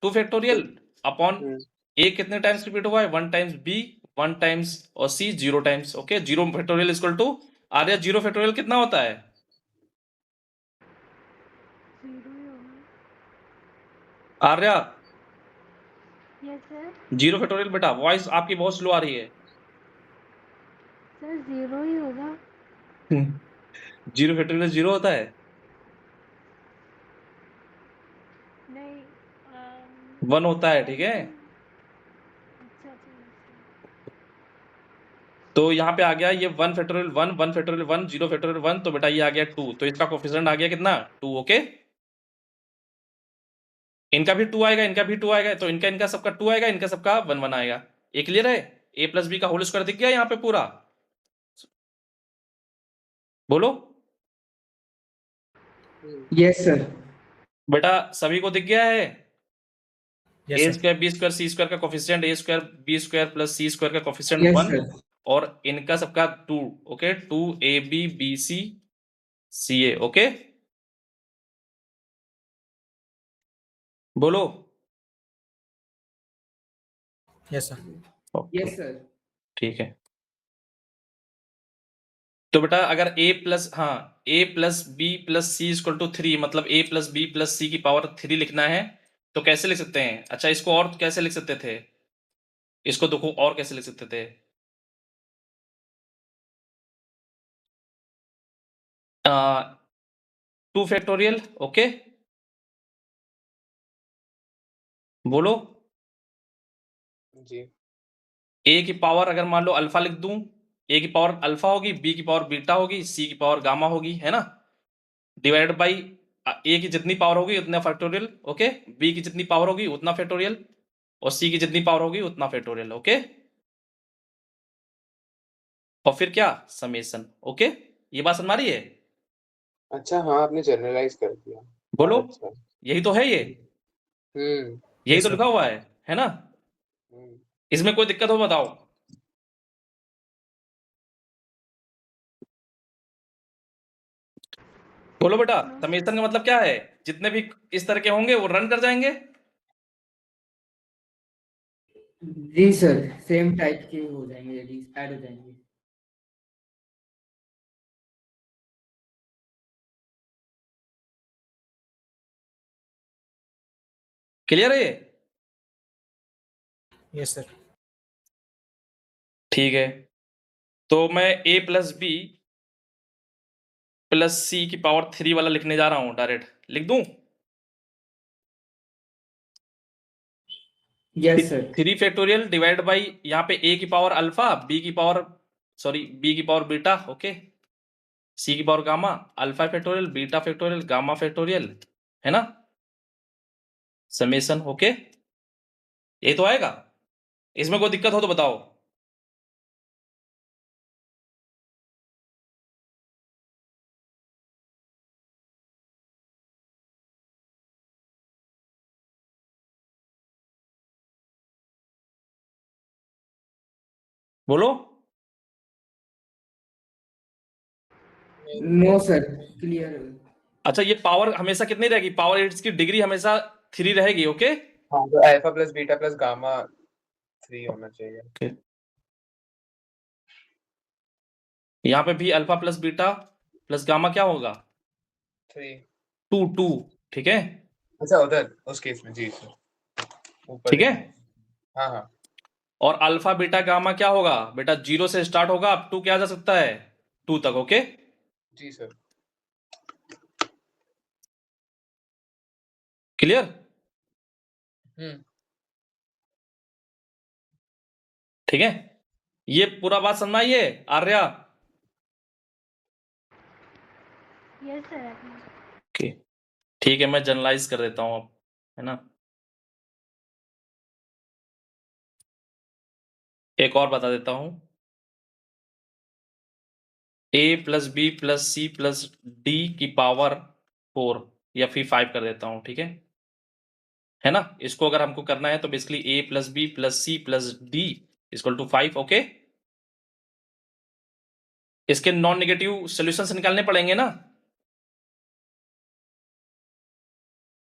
2 फैक्टोरियल अपॉन हम्म। a कितने टाइम्स रिपीट हुआ है? 1 टाइम्स b 1 टाइम्स, और c 0 times. Okay, 0 factorial equal to, Arya 0 factorial कितना होता है? 0 ही होगा। Arya yes sir. 0 फैक्टोरियल, बेटा वॉइस आपकी बहुत स्लो आ रही है। सर 0 ही होगा। 0 फैक्टोरियल 0 होता है? नहीं 1 होता है, ठीक है। अच्छा अच्छा। तो यहाँ पे आ गया ये 1 फैक्टोरियल 1 1 फैक्टोरियल 1 0 फैक्टोरियल 1, तो बेटा ये आ गया 2, तो इसका कोफिशिएंट आ गया कितना? 2। ओके, इनका भी 2 आएगा, इनका भी 2 आएगा, तो इनका इनका सबका 2 आएगा, इनका सबका 1 1 आएगा। ये क्लियर है? a प्लस बी का होल स्क्वायर दिख गया यहाँ पे पूरा, बोलो। Yes, sir. बेटा सभी को दिख गया है? Yes a sir. Square B square C square का coefficient a square B square plus C square का कोफिशिएंट Yes, 1, sir. और इनका सबका 2। Okay, 2 a b b c c a। Okay, बोलो। Yes sir. Okay, Yes, sir. ठीक है। तो बेटा अगर a प्लस, हाँ, a plus B plus C equal to 3, मतलब a plus B plus C की पावर 3 लिखना है, तो कैसे लिख सकते हैं? अच्छा इसको और कैसे लिख सकते थे? इसको देखो और कैसे लिख सकते थे। 2 फैक्टोरियल। ओके, बोलो। जी। a की पावर अगर मान लो अल्फा लिख दूं, a की पावर अल्फा होगी, b की पावर बीटा होगी, c की पावर गामा होगी, है ना, डिवाइडेड बाई a की जितनी पावर होगी उतना फैक्टोरियल, ओके, b की जितनी पावर होगी उतना फैक्टोरियल, और c की जितनी पावर होगी उतना फैक्टोरियल। ओके, और फिर क्या? समेशन। ओके, ये बात समझ आ रही है? अच्छा, हाँ, आपने जनरलाइज कर दिया। बोलो, बहुत अच्छा। यही तो है ये, हम्म। यही यस तो सर। लिखा हुआ है ना। हम्म। इसमें कोई दिक्कत हो बताओ। बोलो बेटा, नो समेशन का मतलब क्या है? जितने भी इस तरह के होंगे वो रन कर जाएंगे। जी सर, सेम टाइप के हो जाएंगे, यदि ऐड हो जाएंगे। क्लियर है ये? Yes sir. ठीक है, तो मैं a plus B plus C की पावर 3 वाला लिखने जा रहा हूं, डायरेक्ट लिख दूं। Yes sir. 3 factorial divide by यहाँ पे a की पावर अल्फा, b की पावर, सॉरी b की पावर बीटा, ओके, c की power gamma, alpha factorial beta factorial gamma factorial, है ना, समेशन। ओके, ये तो आएगा। इसमें कोई दिक्कत हो तो बताओ। बोलो। No sir, clear. अच्छा, ये पावर हमेशा कितनी रहेगी? पावर एट्स की डिग्री हमेशा 3 रहेगी। ओके, हाँ, तो alpha plus beta plus gamma 3 होना चाहिए। यहाँ पे भी alpha plus beta plus gamma क्या होगा? 3। 2 ठीक है, अच्छा, उधर उस केस में जी सर, ऊपर ठीक है। देखें। हाँ हाँ, और अल्फा बीटा गामा क्या होगा बेटा? 0 से स्टार्ट होगा, अब 2 क्या जा सकता है? 2 तक। ओके, जी सर। क्लियर? ठीक है, ये पूरा बात समझ में आई है आर्या? Yes sir. ओके, ठीक है, मैं जनरलाइज कर देता हूं अब, है ना। एक और बता देता हूं, a plus B plus C plus D की पावर 4 या फिर 5 कर देता हूं, ठीक है ना। इसको अगर हमको करना है तो basically a plus B plus C plus D equal to 5। Okay, इसके नॉन नेगेटिव सोल्यूशन निकालने पड़ेंगे ना,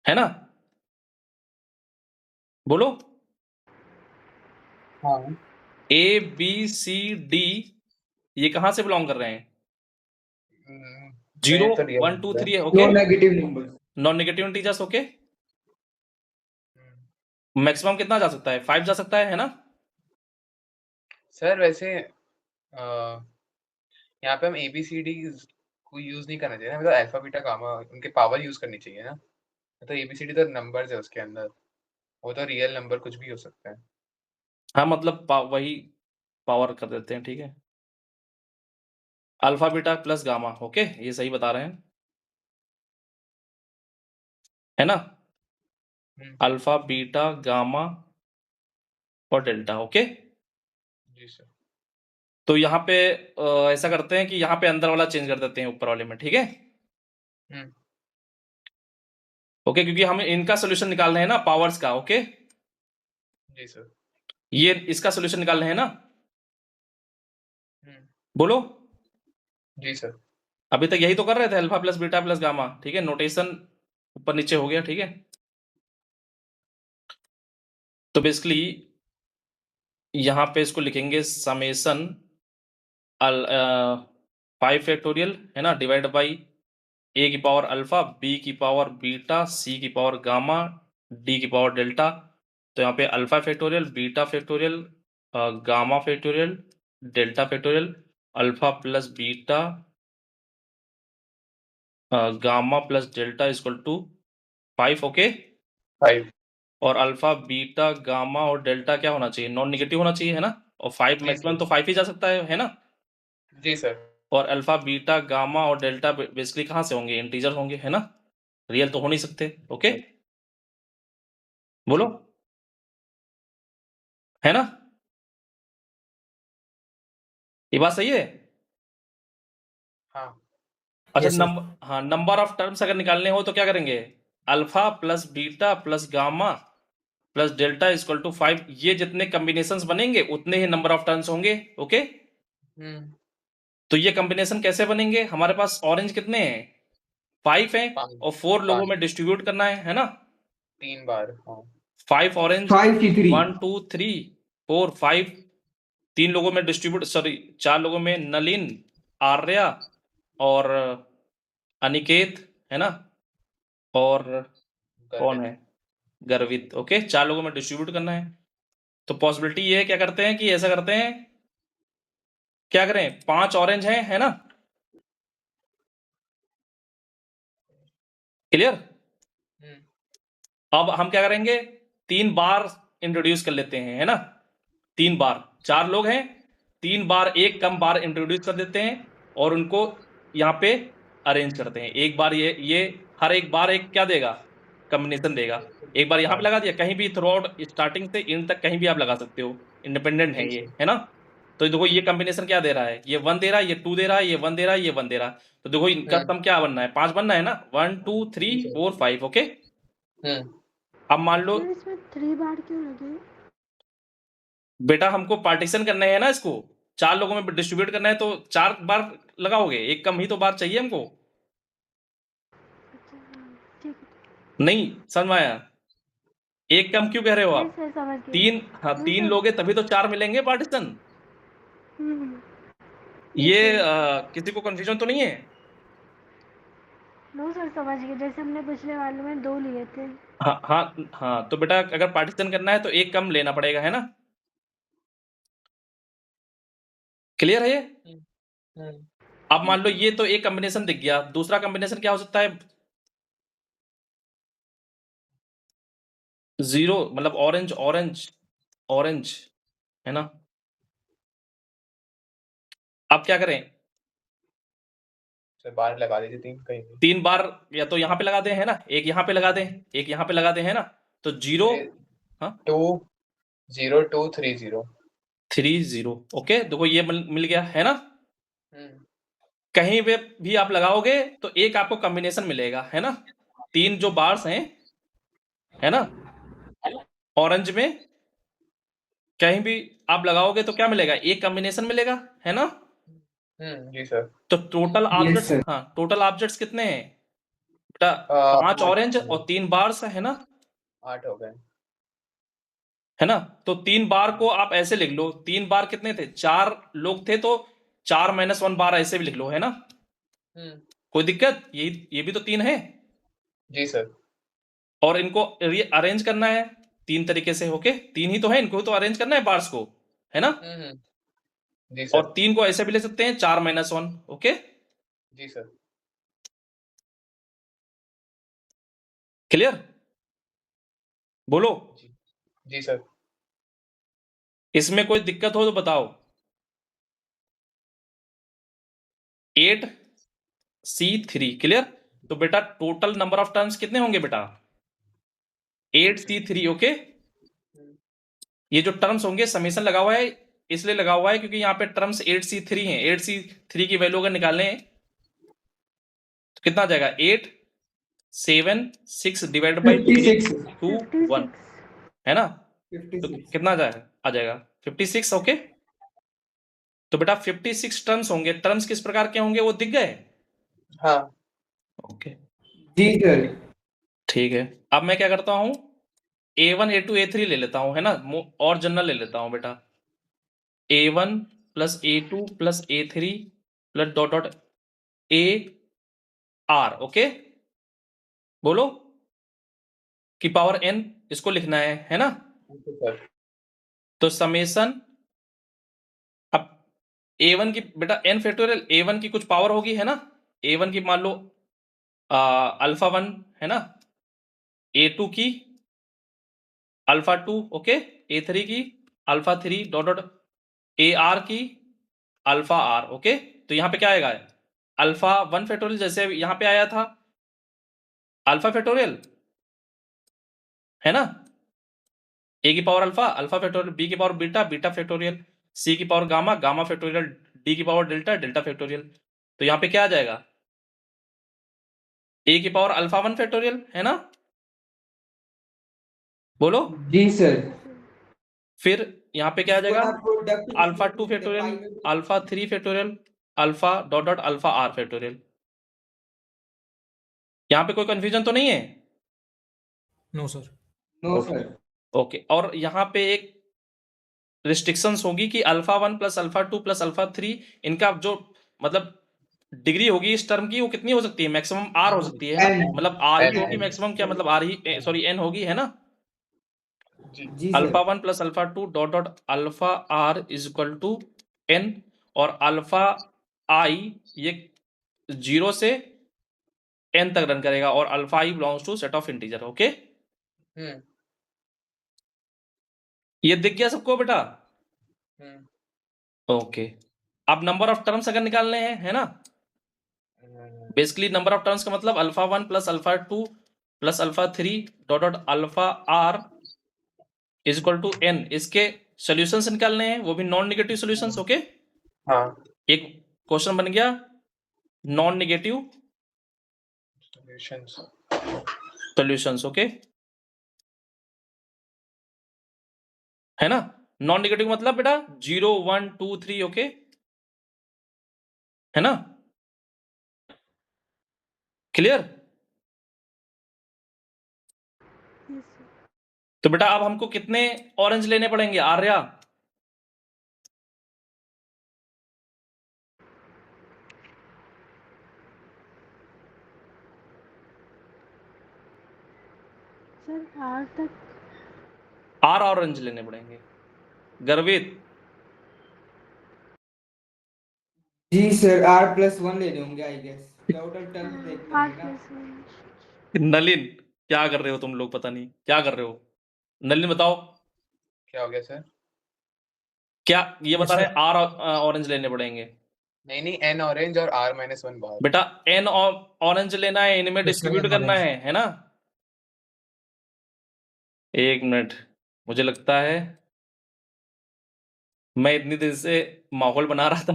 है ना? बोलो। हाँ, ए बी सी डी ये कहां से बिलोंग कर रहे हैं? 0 तो रियल 1 2 3 है। No okay, negative number. Non negative integers. Okay, maximum कितना जा सकता है? 5 जा सकता है ना? सर वैसे यहाँ पे हम ए बी सी डी को यूज नहीं करना चाहिए ना, मतलब अल्फा बीटा गामा उनके पावर यूज करनी चाहिए ना। तो ए बी सी डी तो नंबर्स है उसके अंदर, वो तो रियल नंबर कुछ भी हो सकता है। हाँ, मतलब वही पावर कर देते हैं, ठीक है। Alpha beta plus gamma, okay, ये सही बता रहे हैं, है ना। अल्फा बीटा गामा और डेल्टा। ओके, जी सर। तो यहाँ पे ऐसा करते हैं कि यहाँ पे अंदर वाला चेंज कर देते हैं ऊपर वाले में, ठीक है। ओके, क्योंकि हम इनका सोल्यूशन निकाल रहे हैं ना, पावर्स का। ओके, जी सर। ये इसका सोल्यूशन निकाल रहे हैं ना, बोलो। जी सर। अभी तक यही तो कर रहे थे, alpha plus beta plus gamma, ठीक है। नोटेशन ऊपर नीचे हो गया, ठीक है। तो बेसिकली यहाँ पे इसको लिखेंगे समेशन 5 फैक्टोरियल, है ना, डिवाइड बाई ए की पावर अल्फा, बी की पावर बीटा, सी की पावर गामा, डी की पावर डेल्टा। तो यहाँ पे alpha factorial, beta factorial, gamma factorial, delta factorial, alpha plus beta gamma plus delta equal to 5। Okay, 5। और alpha beta gamma और delta क्या होना चाहिए? नॉन नेगेटिव होना चाहिए, है ना। और 5 जी मैक्सिमम सर। तो 5 ही जा सकता है ना। जी सर। और अल्फा बीटा गामा और डेल्टा बेसिकली कहाँ से होंगे? इंटीजर होंगे, है ना। रियल तो हो नहीं सकते। ओके, बोलो, है ना। ये बात सही है। हाँ। अच्छा, Yes, sir. नंबर, हाँ, नंबर ऑफ टर्म्स अगर निकालने हो तो क्या करेंगे? Alpha plus beta plus gamma plus delta equal to 5। ये जितने कॉम्बिनेशंस बनेंगे उतने ही नंबर ऑफ टर्म्स होंगे। ओके, तो ये कॉम्बिनेशन कैसे बनेंगे? हमारे पास ऑरेंज कितने हैं? 5 हैं, और 4 लोगों में डिस्ट्रीब्यूट करना है ना। 3 बार। हाँ। 5 ऑरेंज, 5 की 3। 1 2 3 4 5, 3 लोगों में डिस्ट्रीब्यूट, सॉरी 4 लोगों में नलिन, आर्या और अनिकेत, है ना, और कौन है? गर्वित। ओके, 4 लोगों में डिस्ट्रीब्यूट करना है। तो पॉसिबिलिटी ये है, क्या करते हैं कि ऐसा करते हैं, क्या करें, 5 ऑरेंज हैं, है ना। क्लियर? अब हम क्या करेंगे, 3 बार इंट्रोड्यूस कर लेते हैं, है ना। 3 बार, 4 लोग हैं, 3 बार एक कम बार इंट्रोड्यूस कर देते हैं और उनको यहाँ पे अरेंज करते हैं। एक बार ये हर एक बार एक क्या देगा? कॉम्बिनेशन देगा। एक बार यहाँ पे लगा दिया, कहीं भी थ्रू आउट स्टार्टिंग से इन तक कहीं भी आप लगा सकते हो, इंडिपेंडेंट है ये, है ना। तो देखो ये कॉम्बिनेशन क्या दे रहा है, ये 1 दे रहा है, ये 2 दे रहा है, ये 1 दे रहा है, ये 1 दे रहा है। तो देखो इनका सम क्या बनना है? 5 बनना है ना, 1 2 3 4 5। ओके, अब मान लो सर इसमें 3 बार क्यों लगे? बेटा हमको पार्टीशन करना है ना, इसको 4 लोगों में डिस्ट्रीब्यूट करना है, तो 4 बार लगाओगे, एक कम ही तो बार चाहिए हमको। अच्छा हाँ, ठीक है। नहीं समझ में आया? एक कम क्यों कह रहे हो नहीं आप? सर समझ गए। 3, हाँ नहीं 3 सर। लोगे तभी तो 4 मिलेंगे पार्टीशन। ठीक ये है। किसी को कंफ्यूजन तो नहीं है? नो सर समझ गए, जैसे हमने पिछले वाले में 2 लिए थे। हाँ हाँ हाँ, तो बेटा अगर पार्टीशन करना है तो एक कम लेना पड़ेगा, है ना? क्लियर है ये? हम्म, अब मान लो ये तो एक कॉम्बिनेशन दिख गया, दूसरा कॉम्बिनेशन क्या हो सकता है? 0 मतलब ऑरेंज ऑरेंज ऑरेंज, है ना? अब क्या करें? सर बाहर लगा दीजिए 3 कहीं भी। 3 बार या तो यहाँ पे लगा दें, है ना? एक यहाँ पे लगा दें, एक यहाँ पे लगा दें, है ना? तो 0, हाँ 2 0 2 3 0। 3 0, ओके देखो ये मिल गया, है ना? हम्म, कहीं पे भी आप लगाओगे तो एक आपको कॉम्बिनेशन मिलेगा, है ना? 3 जो बार्स हैं, है ना, ऑरेंज में कहीं भी आप लगाओगे तो क्या मिलेगा? एक कॉम्बिनेशन मिलेगा, है ना? जी सर। तो टोटल Yes, ऑब्जेक्ट्स, sir. हाँ टोटल ऑब्जेक्ट्स कितने हैं बेटा? 5 5 ऑरेंज और 3 बार्स, है ना? 8 हो गए। है ना? तो 3 बार को आप ऐसे लिख लो, 3 बार कितने थे? 4 लोग थे तो 4 - 1 बार ऐसे भी लिख लो, है ना? हम्म, कोई दिक्कत? ये भी तो 3 है, जी सर। और इनको अरेंज करना है 3 तरीके से, ओके? 3 ही तो है, इनको तो अरेंज करना है बार्स को, है ना? जी और सर। 3 को ऐसे भी ले सकते हैं 4 - 1, ओके? जी सर। क्लियर? बोलो। जी जी सर। इसमें कोई दिक्कत हो तो बताओ। 8C3 clear? तो बेटा टोटल नंबर ऑफ टर्म्स कितने होंगे बेटा? 8C3, okay? ये जो टर्म्स होंगे समेशन लगा हुआ है, इसलिए लगा हुआ है क्योंकि यहाँ पे टर्म्स 8C3 हैं। 8C3 की वैल्यू अगर निकालने हैं तो कितना आ जाएगा? 8 7 6 डिवाइडेड बाई 3 56. 2 1, 56। है ना? तो 56. कितना आ जाएगा 56, ओके? तो बेटा 56 टर्म्स होंगे। टर्म्स किस प्रकार के होंगे वो दिख गए? हाँ ओके जी सर. ठीक है। अब मैं क्या करता हूँ, A1 A2 A3 ले लेता हूँ, है ना? और जनरल ले लेता हूँ बेटा। A1 plus A2 plus A3 plus dot dot AR, okay? बोलो की पावर n, इसको लिखना है ना? सर। तो समेशन, अब A1 की बेटा n फैक्टोरियल A1 की कुछ पावर होगी, है ना? A1 की मान लो अल्फा 1, है ना? A2 की अल्फा 2, ओके? A3 की अल्फा 3 डॉट डॉट AR की अल्फा R, ओके? तो यहाँ पे क्या आएगा? अल्फा 1 फैक्टोरियल, जैसे यहाँ पे आया था अल्फा फैक्टोरियल, है ना? A की power alpha, alpha factorial, B की power beta, beta factorial, C की power gamma, gamma factorial, D की पावर डेल्टा, डेल्टा फैक्टोरियल। तो यहाँ पे क्या आ जाएगा? A की पावर अल्फा 1 फैक्टोरियल, है ना? बोलो। जी सर. फिर यहाँ पे क्या आ जाएगा? Product alpha 2 factorial, alpha 3 factorial, alpha dot dot alpha R factorial. यहाँ पे कोई कंफ्यूजन तो नहीं है? No sir. No sir. Okay, और यहाँ पे एक रिस्ट्रिक्शंस होगी कि alpha 1 plus alpha 2 plus alpha 3, इनका जो मतलब डिग्री होगी इस टर्म की, वो कितनी हो सकती है? मैक्सिमम R हो सकती है ना? N. मतलब R ही N, होगी N. मैक्सिमम, क्या मतलब R ही, सॉरी N होगी, है ना? जी जी alpha sir. 1 plus alpha 2 dot dot alpha R is equal to N, और अल्फा I ये 0 से N तक रन करेगा, और alpha I belongs to set of integer, okay? हम्म ये दिख गया सबको बेटा? हम्म ओके। अब नंबर ऑफ टर्म्स अगर निकालने हैं, है ना? बेसिकली नंबर ऑफ टर्म्स का मतलब alpha 1 plus alpha 2 plus alpha 3 dot dot alpha R is equal to N। इसके सॉल्यूशंस निकालने हैं, वो भी नॉन नेगेटिव सॉल्यूशंस, ओके? हाँ एक क्वेश्चन बन गया non negative solutions. Solutions, okay? है ना? नॉन नेगेटिव मतलब बेटा 0 1 2 3, ओके, है ना, क्लियर। Yes sir. तो बेटा अब हमको कितने ऑरेंज लेने पड़ेंगे आर्या? सर आर तक 8 ऑरेंज लेने पड़ेंगे। गर्वित, जी सर, R+1 लेने होंगे आई गेस, टोटल टर्म देख आर लेंगे ना। प्लस नलिन क्या कर रहे हो तुम लोग, पता नहीं क्या कर रहे हो। नलिन बताओ क्या हो गया सर? क्या ये Yes, बता रहे sir. हैं, 8 ऑरेंज लेने पड़ेंगे। नहीं एन ऑरेंज और R-1 बाहर। बेटा एन ऑरेंज लेना है, इनमें Yes, sir, डिस्ट्रीब्यूट N करना orange. है ना। एक मिनट, मुझे लगता है मैं इतनी देर से माहौल बना रहा था।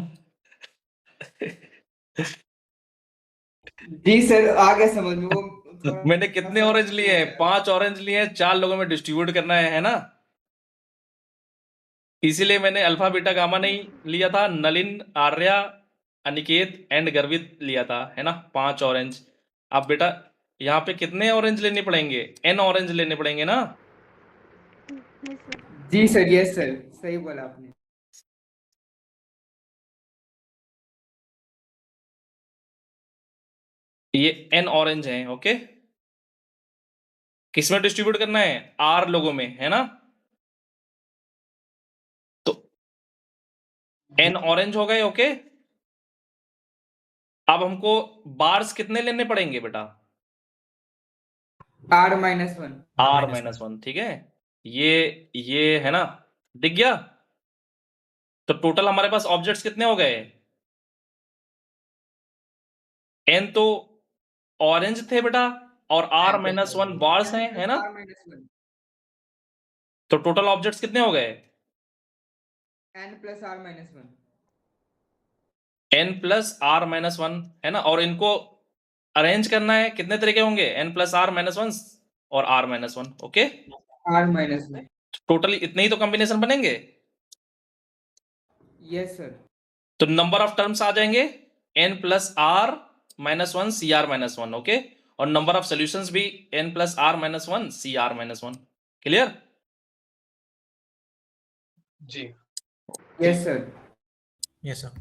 जी सर, आ गया समझ में, वो थोड़ा मैंने कितने सा ऑरेंज लिए हो हैं? गया। 5 ऑरेंज लिए हैं, 4 लोगों में डिस्ट्रीब्यूट करना है ना। इसीलिए मैंने अल्फा बीटा गामा नहीं लिया था, नलिन, आर्या, अनिकेत एंड गर्वित लिया था, है ना, 5 ऑरेंज। अब बेटा यहाँ पे कितने ऑरेंज लेने पड़ेंगे? n ऑरेंज लेने पड़ेंगे ना। Yes sir. जी सर, यस सर, सही बोला आपने। ये n ऑरेंज हैं, ओके, किसमें डिस्ट्रीब्यूट करना है? r लोगों में, है ना। तो n ऑरेंज हो गए, ओके। अब हमको बार्स कितने लेने पड़ेंगे बेटा? R-1। R-1, ठीक है। ये है ना, दिख गया। तो टोटल हमारे पास ऑब्जेक्ट्स कितने हो गए? n तो ऑरेंज थे बेटा, और R-1 बार्स हैं, है ना। R-1 तो टोटल ऑब्जेक्ट्स कितने हो गए? N+R-1। n+R-1, है ना। और इनको अरेंज करना है, कितने तरीके होंगे? n+R-1 और R-1, ओके। R-1। टोटल इतने ही तो कॉम्बिनेशन बनेंगे। Yes sir. तो नंबर ऑफ टर्म्स आ जाएंगे n+R-1 CR-1, ओके। और नंबर ऑफ सॉल्यूशंस भी n+R-1 CR-1, क्लियर। जी यस सर। Yes, sir.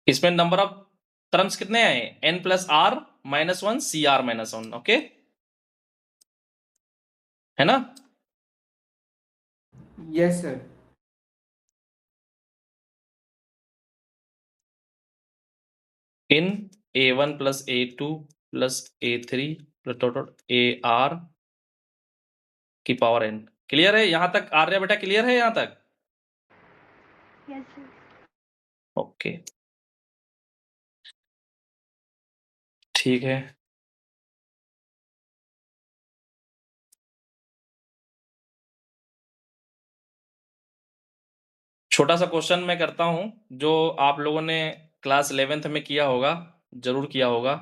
इसमें नंबर ऑफ टर्म्स कितने आए? n+R-1 CR-1, ओके, है ना। Yes sir. इन A1 + A2 + A3 + total AR की पावर n, क्लियर है यहां तक? आर्या बेटा क्लियर है यहां तक? Yes sir. ओके, ठीक है। छोटा सा क्वेश्चन मैं करता हूं, जो आप लोगों ने क्लास 11th में किया होगा, जरूर किया होगा,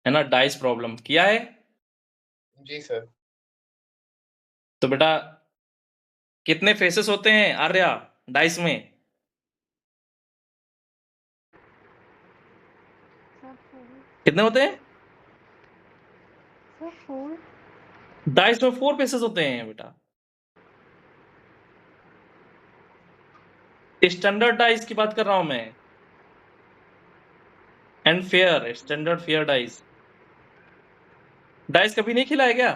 है ना। डाइस प्रॉब्लम किया है। जी सर। तो बेटा कितने फेसेस होते हैं आर्या डाइस में? सर 4। कितने होते हैं? सर 4। डाइस में 4 फेसेस होते हैं बेटा। स्टैंडर्ड डाइस की बात कर रहा हूं मैं, and fair, standard fair dice. Dice कभी नहीं खिलाया क्या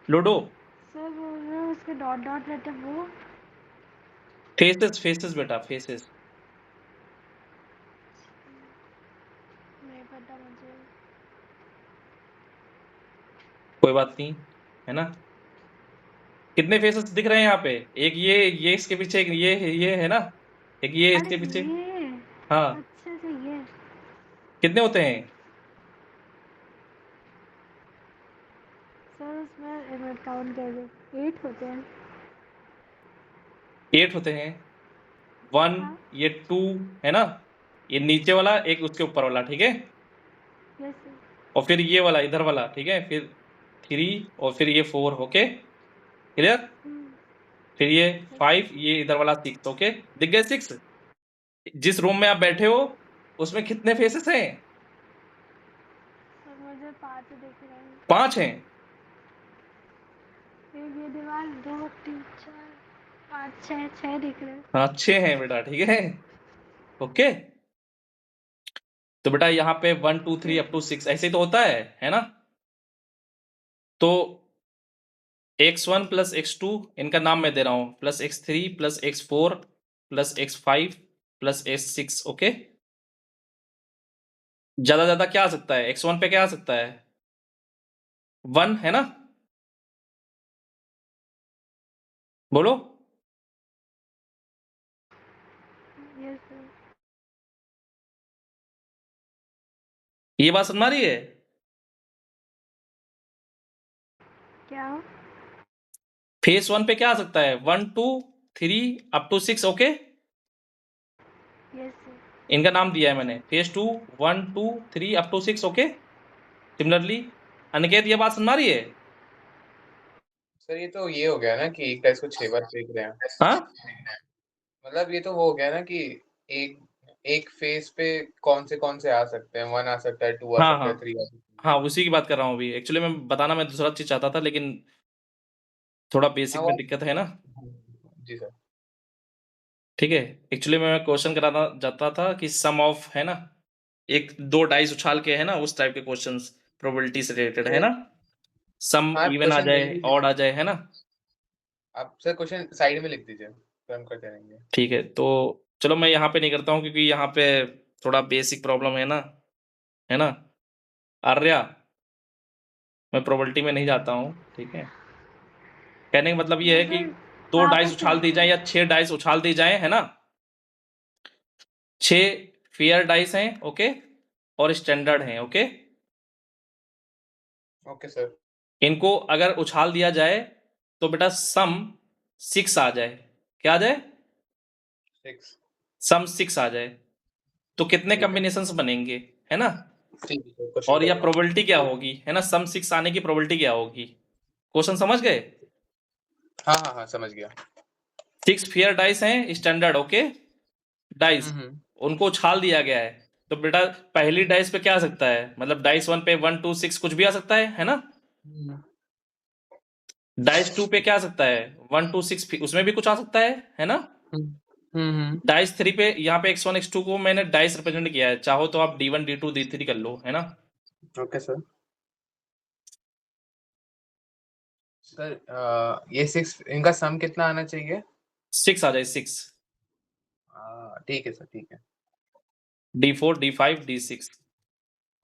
लूडो? सर वो जो उसके डॉट डॉट रहते हैं वो। फेसेस, फेसेस बेटा, फेसेस। नहीं पता मुझे। कोई बात नहीं, है ना। कितने फेसेस दिख रहे हैं यहाँ पे? एक ये इसके पीछे, एक ये है ना, एक ये अरे इसके पीछे। ये हाँ, अच्छा से ये कितने होते हैं? सर उसमें काउंट कर दो 8 होते हैं। 8 होते हैं। 1, हाँ। ये 2, है ना, ये नीचे वाला, एक उसके ऊपर वाला, ठीक है। Yes sir. और फिर ये वाला इधर वाला, ठीक है, फिर 3 और फिर ये 4, ओके। क्लियर? हम्म, फिर ये 5, ये इधर वाला 6, ओके? दिख गए 6? जिस रूम में आप बैठे हो उसमें कितने फेसेस हैं? सर मुझे 5 दिख रहे हैं। 5 हैं। एक ये दीवार 2 3 4 5 6 दिख रहे हैं। हाँ 6 हैं बेटा, ठीक है? ओके, तो बेटा यहाँ पे 1 2 3 अप टू 6 ऐसे ही तो होता है ना? तो x1 प्लस x2 इनका नाम मैं दे रहा हूं, plus x3 plus x4 plus x5 plus x6, okay? ज्यादा क्या आ सकता है? x1 पे क्या आ सकता है? 1 है ना? बोलो। Yes sir. ये बात समझ आ रही है? क्या? फेस 1 पे क्या आ सकता है? 1 2 3 up to 6, okay? Yes sir. इनका नाम दिया है मैंने, face 2 1 2 3 up to 6, okay? Similarly Aniket, ये बात समझ आ रही है? सर ये तो ये हो गया ना कि एक डाइस को 6 बार फेंक रहे हैं। हाँ मतलब ये तो वो हो गया ना कि एक एक फेस पे कौन से आ सकते हैं, 1 आ सकता है, 2 आ हाँ सकता है, हाँ 3 आ सकता है। हाँ, उसी की बात कर रहा हूँ अभी। एक्चुअली मैं बताना मैं दूसरा चीज चाहता था, लेकिन थोड़ा हाँ बेसिक वो में दिक्कत है ना, जी सर। ठीक है? एक्चुअली मैं क्वेश्चन कराना चाहता था कि सम ऑफ, है ना, एक दो डाइस उछाल के, है ना, उस टाइप के क्वेश्चंस प्रोबेबिलिटी से रिलेटेड, है सर ना? सम हाँ इवन आ क्वेश्चन जाए, मेल भी ऑड आ जाए, है ना? आप सर क्वेश्चन साइड में लिख दीजिए, फिर हम करते रहेंगे। ठीक है, तो चलो मैं यहाँ पे नहीं करता हूँ क्योंकि यहाँ पे थोड़ा बेसिक प्रॉब्लम है ना? आर्या, मैं प्रोबेबिलिटी में नहीं जाता हूँ, ठीक है? कहने का मतलब ये है कि सर 2 हाँ डाइस पे उछाल दी जाए या 6 डाइस उछाल दी जाए, है ना? 6 फेयर डाइस हैं, ओके? और स्टैंडर्ड हैं, ओके? Okay sir. इनको अगर उछाल दिया जाए तो बेटा सम 6 आ जाए। क्या आ जाए? 6 सम 6 आ जाए तो कितने ठीक है। कॉम्बिनेशंस बनेंगे, है ना? ठीक है क्वेश्चन और या करिए। प्रोबेबिलिटी क्या होगी, है ना? सम 6 आने की प्रोबेबिलिटी क्या होगी? क्वेश्चन समझ गए? हाँ समझ गया। 6 फेयर डाइस हैं स्टैंडर्ड, ओके? डाइस, हम्म। उनको उछाल दिया गया है, तो बेटा पहली डाइस पे क्या आ सकता है? मतलब डाइस 1 पे 1 2 6 कुछ भी आ सकता है ना? डाइस 2 पे क्या आ सकता है? 1 2 6, उसमें भी कुछ आ सकता है ना? डाइस 3 पे यहाँ पे x1 x2 को मैंने डाइस रिप्रेजेंट किया है, चाहो तो आप d1 d2 d3 कर लो, है ना? Okay sir. सर ये 6 इनका सम कितना आना चाहिए? 6 आ जाए, 6, ठीक है सर, ठीक है। d4 d5 d6।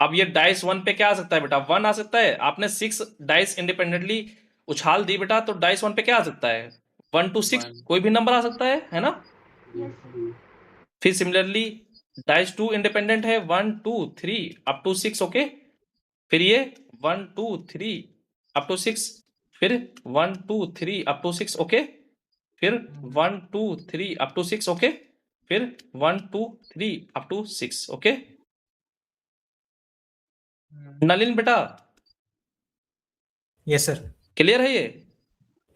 अब ये डाइस 1 पे क्या आ सकता है बेटा? 1 आ सकता है। आपने 6 डाइस इंडिपेंडेंटली उछाल दी बेटा, तो डाइस 1 पे क्या आ सकता है? 1 to 6 1 कोई भी नंबर आ सकता है ना? Yes sir. फिर सिमिलरली डाइस 2 इंडिपेंडेंट है, 1 2 3 अप टू 6, ओके? फिर ये 1 2 3 अप टू 6, फिर 1 2 3 अप टू 6, ओके? फिर 1 2 3 अप टू 6, ओके? फिर 1 2 3 अप टू 6, ओके? नलिन बेटा, यस सर। क्लियर है ये?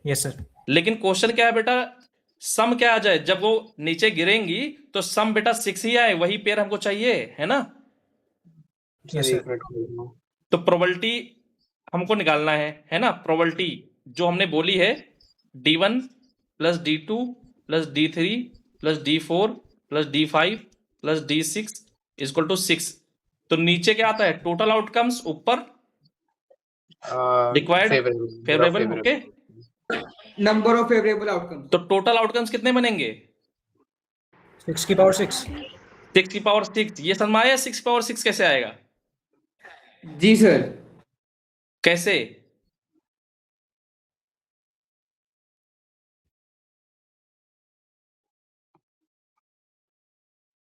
Yes sir. लेकिन क्वेश्चन क्या है बेटा? सम क्या आ जाए? जब वो नीचे गिरेंगी तो सम बेटा 6 ही आए, वही पेयर हमको चाहिए, है ना? सर यस एक सर। मिनट खोल लो। तो प्रोबेबिलिटी हमको निकालना है ना? प्रोबेबिलिटी जो हमने बोली है, d1 plus d2 plus d3 plus d4 plus d5 plus d6 equal to 6। तो नीचे क्या आता है? टोटल आउटकम्स, ऊपर required favourable, okay? Number of favourable outcomes. तो टोटल आउटकम्स कितने बनेंगे? 6 की पावर 6। 6 की पावर 6। ये समझ में आया? 6 की पावर 6 कैसे आएगा? जी सर। कैसे?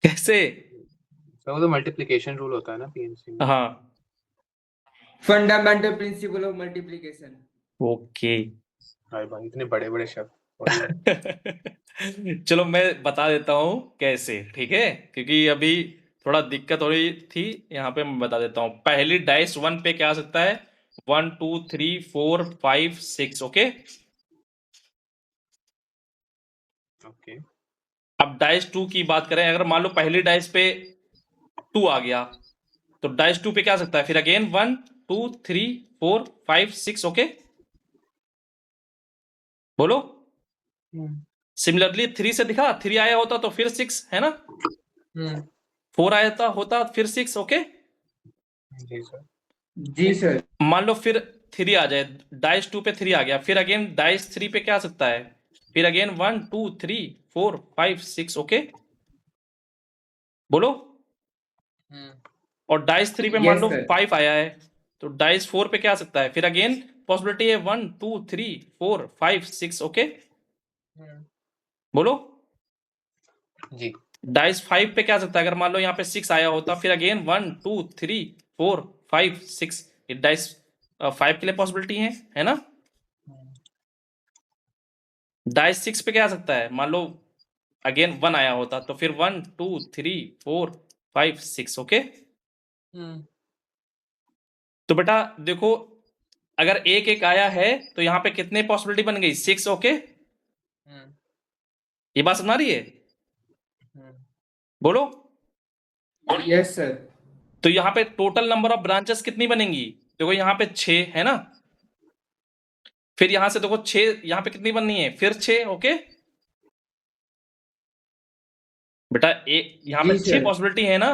कैसे? सर वो तो मल्टीप्लिकेशन रूल होता है ना पीएनसी में। हाँ, fundamental principle of multiplication. Okay. भाई भाई इतने बड़े बड़े शब्द। चलो मैं बता देता हूँ कैसे, ठीक है? क्योंकि अभी थोड़ा दिक्कत हो रही थी, यहाँ पे मैं बता देता हूँ। पहली डाइस 1 पे क्या आ सकता है? 1 2 3 4 5 6, ओके? ओके अब डाइस 2 की बात करें, अगर मान लो पहली डाइस पे 2 आ गया तो डाइस 2 पे क्या आ सकता है, फिर अगेन 1 2 3 4 5 6। ओके बोलो। सिमिलरली 3 से दिखा, 3 आया होता तो फिर 6 है ना, 4 आया होता फिर 6। ओके जी सर जी सर। मान लो फिर 3 आ जाए, डाइस 2 पे 3 आ गया, फिर अगेन डाइस 3 पे क्या आ सकता है, फिर अगेन 1 2 3 4 5 6। ओके बोलो। और डाइस 3 पे मान Yes, लो sir. 5 आया है तो डाइस 4 पे क्या आ सकता है, फिर अगेन पॉसिबिलिटी है 1 2 3 4 5 6। ओके बोलो। जी डाइस 5 पे क्या आ सकता है, अगर मान लो यहाँ पे 6 आया होता, फिर अगेन 1 2 3 4 5 6। ये डाइस 5 के लिए पॉसिबिलिटी है ना। डाइस 6 पे क्या आ सकता है, मान लो अगेन 1 आया होता तो फिर 1 2 3 4 5 6। ओके तो बेटा देखो, अगर एक एक आया है तो यहाँ पे कितने पॉसिबिलिटी बन गई, 6। ओके ये बात समझ आ रही है, बोलो। Yes, sir. तो यहाँ पे टोटल नंबर ऑफ ब्रांचेस कितनी बनेंगी, देखो यहाँ पे 6 है ना, फिर यहां से देखो 6, यहाँ पे कितनी बननी है, फिर 6। ओके बेटा एक यहाँ पे जी, 6 sir. पॉसिबिलिटी है ना,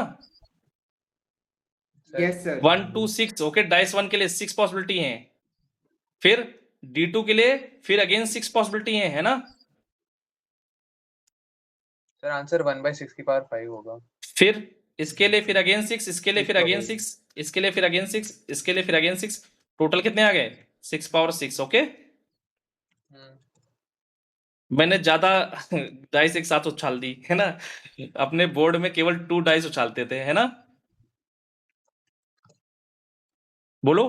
Yes, sir. 1 2 6। ओके डाइस 1 के लिए 6 पॉसिबिलिटी है, फिर D2 के लिए फिर अगेन 6 पॉसिबिलिटी है ना, सर आंसर 1/6 की पावर 5 होगा। फिर इसके लिए फिर अगेन 6, इसके लिए फिर Six अगेन होगा। 6, इसके लिए फिर अगेन 6, इसके लिए फिर अगेन 6। टोटल कितने आ गए, 6 पावर 6। ओके मैंने ज्यादा डाइस एक साथ उछाल दी है ना, अपने बोर्ड में केवल 2 डाइस उछालते थे है ना, बोलो।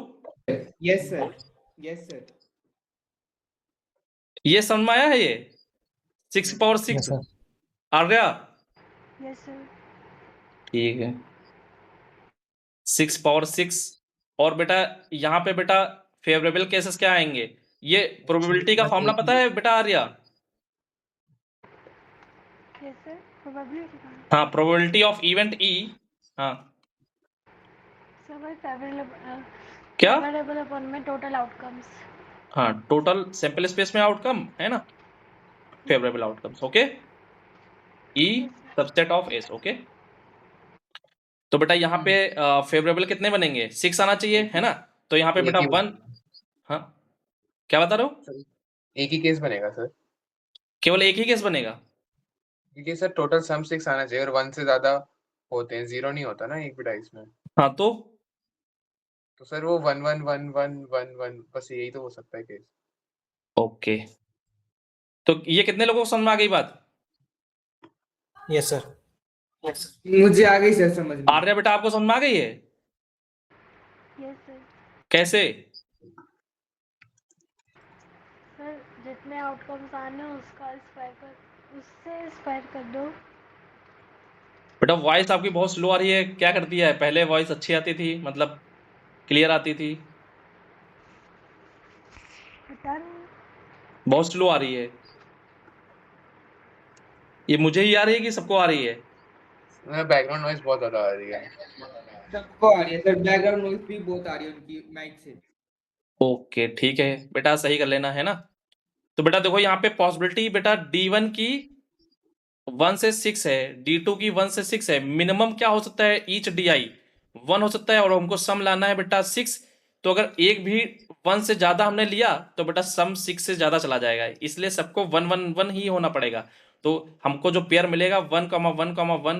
Yes, sir. Yes, sir. ये समझ में आया है, ये 6 पावर Yes, 6 sir. आ गया, यस सर। ठीक है 6 पावर 6। और बेटा यहाँ पे बेटा फेवरेबल केसेस क्या आएंगे, ये प्रोबेबिलिटी का फॉर्मूला पता है बेटा आर्या, यस सर प्रोबेबिलिटी का हाँ प्रोबेबिलिटी ऑफ इवेंट ई, हाँ सर भाई फेवरेबल क्या, फेवरेबल अपॉन में टोटल आउटकम्स। हाँ टोटल सैंपल स्पेस में आउटकम है ना, favourable outcomes. Okay E subset of S. Okay तो बेटा यहाँ पे फेवरेबल कितने बनेंगे, 6 आना चाहिए है ना, तो यहाँ पे एक बेटा ही 1, हाँ क्या बता रहे हो, एक ही केस बनेगा सर, केवल एक ही केस बनेगा, क्योंकि सर टोटल सम 6 आना चाहिए और 1 से ज्यादा होते हैं, 0 नहीं होता ना एक भी डाइस में। हाँ तो सर वो 1 1 1 1 1 1 बस यही तो हो सकता है केस। ओके तो ये कितने लोगों को समझ में आ गई बात, Yes, sir. मुझे आ गई सर समझ में। आर्या बेटा आपको समझ में आ गई है, यस सर। कैसे, सर जितने आउटकम्स आने उसका स्क्वायर कर, उससे स्क्वायर कर दो। बेटा वॉइस आपकी बहुत स्लो आ रही है, क्या करती है, पहले वॉइस अच्छी आती थी, मतलब क्लियर आती थी, पता नहीं। बहुत स्लो आ रही है, ये मुझे ही आ रही है कि सबको आ रही है, बैकग्राउंड नॉइज बहुत ज्यादा आ रही है। सबको आ रही है सर, बैकग्राउंड नॉइज भी बहुत आ रही है उनकी माइक से। ओके ठीक है बेटा सही कर लेना है ना। तो बेटा देखो यहाँ पे पॉसिबिलिटी बेटा D1 की 1 से 6 है, D2 की 1 से 6 है, मिनिमम क्या हो सकता है, ईच DI 1 हो सकता है, और हमको सम लाना है बेटा 6। तो अगर एक भी 1 से ज्यादा हमने लिया तो बेटा सम 6 से ज्यादा चला जाएगा, इसलिए सबको 1 1 1 ही होना पड़ेगा। तो हमको जो पेयर मिलेगा 1 1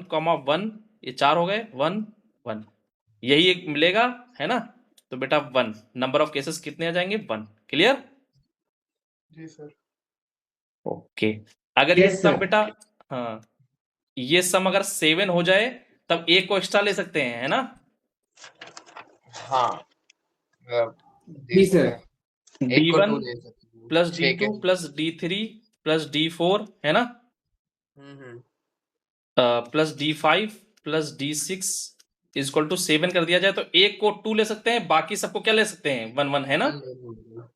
1 1, ये 4 हो गए, 1 1 यही एक मिलेगा है ना, तो बेटा 1 नंबर ऑफ केसेस कितने आ जाएंगे, 1। क्लियर, जी सर। ओके अगर ये Yes, सम sir. बेटा, हाँ ये सम अगर 7 हो जाए तब एक को एक्स्ट्रा ले सकते हैं है ना, हाँ जी सर। एक को 2 D1 ले सकते हैं, प्लस 6 D2 के। प्लस D3 प्लस D4 है ना, हम्म plus D5 plus D6 equal to 7 कर दिया जाए तो एक को 2 ले सकते हैं, बाकी सबको क्या ले सकते हैं, 1 1 है ना,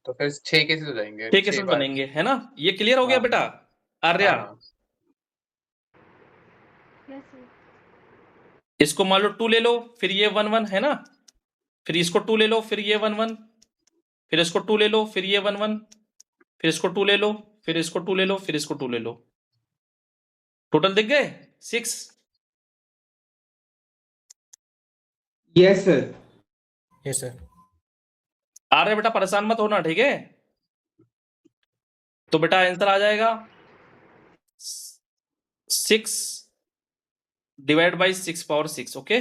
तो फिर 6 केसेस हो जाएंगे, 6 6 केसेस बार। बनेंगे है ना, ये क्लियर हो गया हाँ। बेटा आर्या, हाँ इसको मान लो 2 ले लो, फिर ये 1 1 है ना, फिर इसको 2 ले लो, फिर ये 1 1, फिर इसको 2 ले लो, फिर ये 1 1, फिर इसको 2 ले लो, फिर इसको 2 ले लो, फिर इसको 2 ले लो। टोटल दिख गए 6। Yes sir. Yes sir. आ रहे बेटा, परेशान मत होना, ठीक है। तो बेटा आंसर आ जाएगा 6 डिवाइड बाई 6 पावर 6, ओके,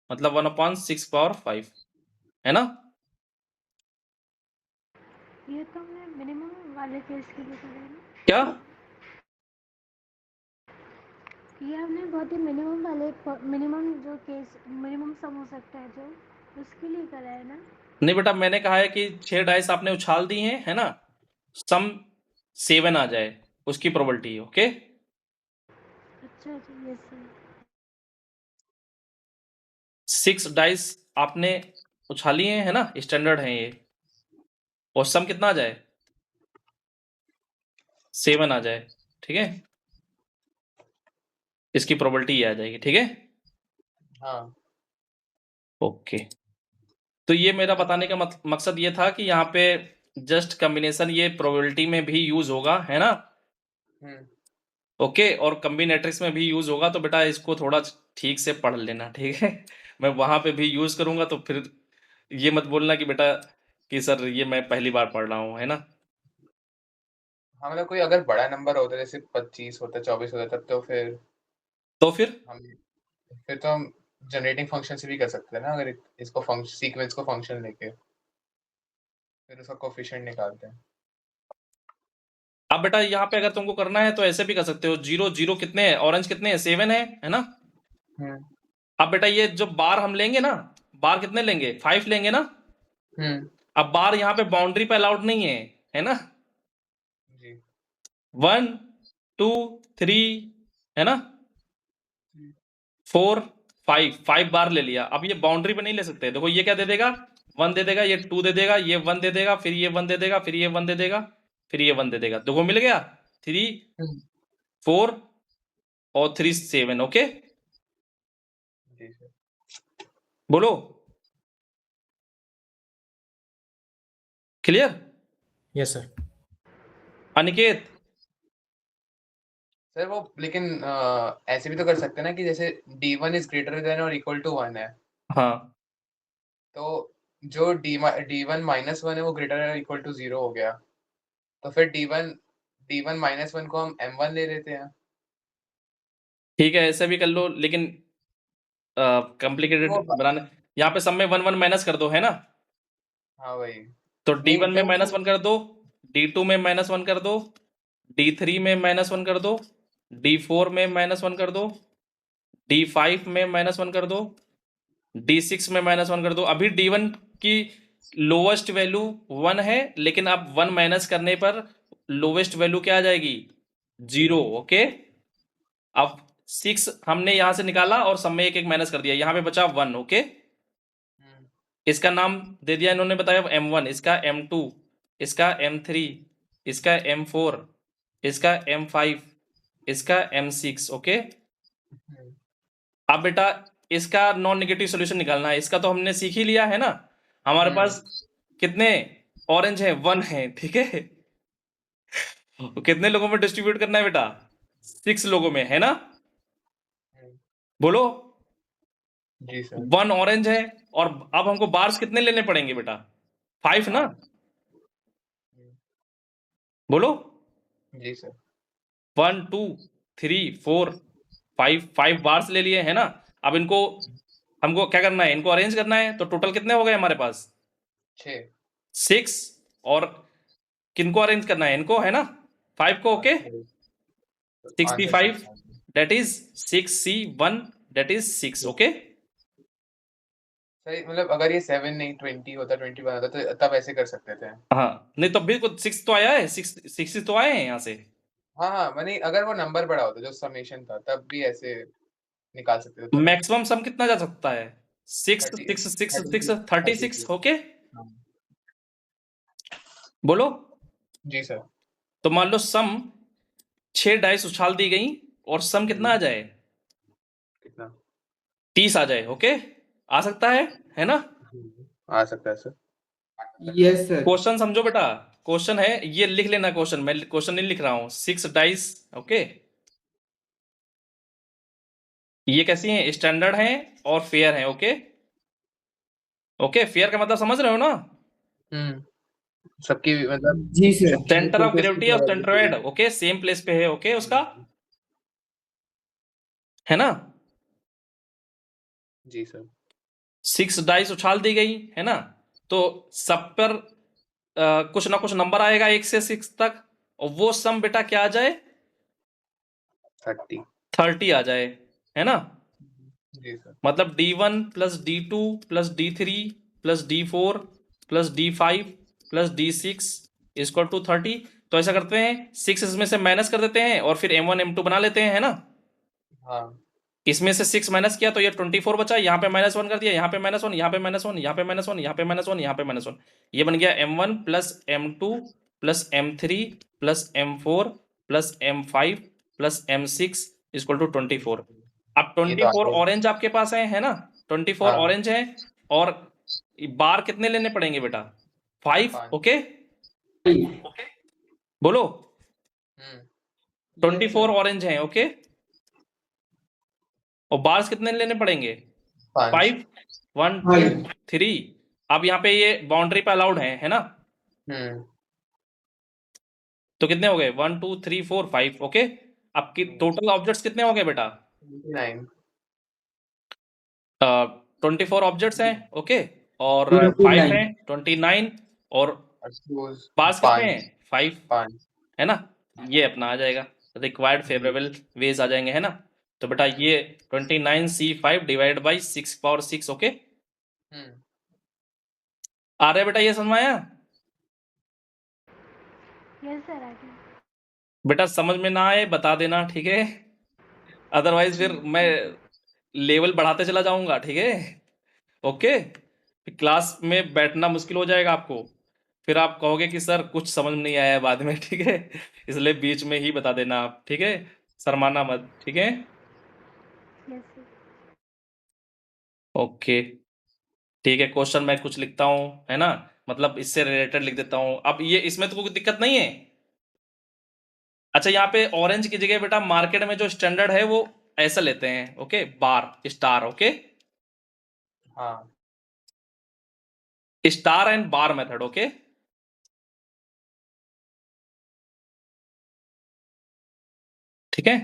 मतलब 1/6 पावर 5, है ना। ये तो हमने मिनिमम वाले केस के लिए करा है ना, क्या ये हमने बहुत ही मिनिमम वाले मिनिमम जो केस मिनिमम सम हो सकता है जो उसके लिए करा है ना। नहीं बेटा, मैंने कहा है कि 6 डाइस आपने उछाल दी हैं, है ना, सम 7 आ जाए उसकी प्रोबेबिलिटी है, ओके। अच्छा जी, यस सर। 6 डाइस आपने उछाली हैं, है ना, स्टैंडर्ड है ये, और सम कितना आ जाए 7 आ जाए, ठीक है, इसकी प्रोबेबिलिटी ये आ जाएगी, ठीक है। हाँ ओके, तो ये मेरा बताने का मकसद ये था कि यहाँ पे जस्ट कॉम्बिनेशन ये प्रोबेबिलिटी में भी यूज होगा, है ना, ओके, और कॉम्बिनेट्रिक्स में भी यूज होगा, तो बेटा इसको थोड़ा ठीक से पढ़ लेना, ठीक है। मैं वहां पे भी यूज करूंगा, तो फिर ये मत बोलना कि बेटा कि सर ये मैं पहली बार पढ़ रहा हूँ, है ना। हाँ, मतलब कोई अगर बड़ा नंबर होता है जैसे 25 होता है, 24 होता है, तब तो फिर तो हम जनरेटिंग फंक्शन से भी कर सकते हैं ना, अगर इसको फंक्शन सीक्वेंस को फंक्शन लेके फिर उसका कोफिशिएंट निकालते हैं। अब बेटा यहाँ पे अगर तुमको करना है तो ऐसे भी कर सकते हो, 0 0 कितने हैं, ऑरेंज कितने हैं, 7 है ना। हम्म अब बेटा ये जो बार हम लेंगे ना, बार कितने लेंगे, 5 लेंगे ना। हम्म अब बार यहाँ पे बाउंड्री पे अलाउड नहीं है ना। जी 1 2 3 है ना, 4 5 बार ले लिया। अब ये बाउंड्री पे नहीं ले सकते, देखो ये क्या दे देगा, 1 दे देगा, ये 2 दे देगा, ये 1 दे देगा, फिर ये 1 दे देगा, फिर ये 1 दे देगा, फिर ये 1 दे देगा, देखो मिल गया 3 हम्म 4 और 3 7, ओके। जी सर। बोलो, clear. Yes sir. Aniket, sir वो लेकिन ऐसे भी तो कर सकते हैं ना कि जैसे d1 इज ग्रेटर देन और इक्वल टू 1 है, हाँ तो जो d1 माइनस 1 है वो ग्रेटर देन और इक्वल टू 0 हो गया, तो फिर d1 माइनस 1 को हम m1 ले लेते हैं। ठीक है, ऐसे भी कर लो, लेकिन कॉम्प्लिकेटेड वो बनाने, यहाँ पे सब में 1 1 माइनस कर दो, है ना। हाँ वही। तो नहीं D1 में फिर -1 कर दो, D2 में -1 कर दो, D3 में -1 कर दो, D4 में -1 कर दो, D5 में -1 कर दो, D6 में -1 कर दो। अभी D1 की लोवेस्ट वैल्यू 1 है, लेकिन अब 1 माइनस करने पर लोवेस्ट वैल्यू क्या आ जाएगी, 0, ओके। अब 6 हमने यहां से निकाला और सब में एक एक माइनस कर दिया, यहां पे बचा 1, ओके। इसका नाम दे दिया इन्होंने, बताया M1, इसका M2, इसका M3, इसका M4, इसका M5, इसका M6, ओके। अब बेटा इसका नॉन नेगेटिव सॉल्यूशन निकालना है, इसका तो हमने सीख ही लिया है ना। हमारे पास कितने ऑरेंज है, 1 है, ठीक है। कितने लोगों में डिस्ट्रीब्यूट करना है बेटा, 6 लोगों में, है ना। बोलो, जी सर। 1 ऑरेंज है, और अब हमको बार्स कितने लेने पड़ेंगे बेटा, 5 ना। बोलो, जी सर। 1 2 3 4 5 बार्स ले लिए, है ना। अब इनको हमको क्या करना है, इनको अरेंज करना है, तो टोटल कितने हो गए हमारे पास, 6। और किनको अरेंज करना है, इनको, है ना, 5 को, okay. 65 that is 6C1 that is 6, okay. सही, मतलब अगर ये 7 नहीं 20 होता, 21 होता तो तब ऐसे कर सकते थे। हाँ, नहीं तब भी कुछ 6 तो आया है, 6 तो आए हैं यहाँ से। हाँ मैंने अगर वो नंबर बड़ा होता जो समेशन था तब भी ऐसे निकाल सकते थे तब। मैक्सिमम सम कितना जा सकता है, 6 30 6 6 6 36 36, ओके। हाँ। बोलो, जी सर। तो मान लो सम 6 डाइस उछाल दी गई और सम कितना आ जाए, कितना 30 आ जाए, ओके, आ सकता है ना? आ सकता है सर। Yes sir. क्वेश्चन समझो बेटा, क्वेश्चन है ये, लिख लेना क्वेश्चन, मैं क्वेश्चन नहीं लिख रहा हूं। 6 डाइस, ओके, ये कैसी हैं? स्टैंडर्ड हैं और फेयर हैं, ओके। ओके, फेयर का मतलब समझ रहे हो ना? सबकी मतलब जी sir. Centre of gravity of centroid, okay, same place पे है, ओके, उसका, है ना? जी सर। 6 डाइस उछाल दी गई, है ना? तो सब पर कुछ ना कुछ नंबर आएगा 1 से 6 तक, और वो सम बेटा क्या आ जाए? 30 आ जाए, है ना? जी सर। मतलब D1 plus D2 plus D3 plus D4 plus D5 plus D6 equal to 30। तो ऐसा करते हैं, 6 इसमें से माइनस कर देते हैं और फिर M1 M2 बना लेते हैं, है ना? हाँ इसमें से 6 माइनस किया तो ये 24 बचा, यहाँ पे -1 कर दिया, यहाँ पे -1, यहाँ पे -1, यहाँ पे -1, यहाँ पे -1, यहाँ पे -1, ये बन गया M1 plus M2 plus M3 plus M4 plus M5 plus M6 equal to 24। अब ये तो 24 आगे। ऑरेंज आपके पास है ना? 24 हाँ। ऑरेंज है, और बार कितने लेने पड़ेंगे बेटा? 5, 5। ओके, बोलो। 24 ऑरेंज है, ओके, और बार्स कितने लेने पड़ेंगे? 5, 1 2 3। अब यहाँ पे ये बाउंड्री पे अलाउड है ना? तो कितने हो गए? 1 2 3 4 5, ओके। अब की टोटल ऑब्जेक्ट्स कितने हो गए बेटा? 9। 24 ऑब्जेक्ट्स हैं, ओके, और 5 29 हैं 29, और बार्स कितने हैं? 5, 5। है ना? ये अपना आ जाएगा, रिक्वायर्ड फेवरेबल वेज आ जाएंगे, है ना? तो बेटा ये 29C5 divide by 6 power 6, okay. आ रहा है बेटा, ये समझ में आया? यस सर, आगे। बेटा समझ में ना आए बता देना, ठीक है? अदरवाइज फिर मैं लेवल बढ़ाते चला जाऊंगा, ठीक है? ओके, क्लास में बैठना मुश्किल हो जाएगा आपको, फिर आप कहोगे कि सर कुछ समझ में नहीं आया बाद में, ठीक है? इसलिए बीच में ही बता देना आप, ठीक है? शर्माना मत, ठीक है? Yes sir. ओके, ठीक है, क्वेश्चन मैं कुछ लिखता हूँ, है ना? मतलब इससे रिलेटेड लिख देता हूँ। अब ये इसमें तो कोई दिक्कत नहीं है। अच्छा, यहाँ पे ऑरेंज की जगह बेटा मार्केट में जो स्टैंडर्ड है वो ऐसा लेते हैं, ओके, बार स्टार, ओके, हाँ star and bar method, okay. ठीक है,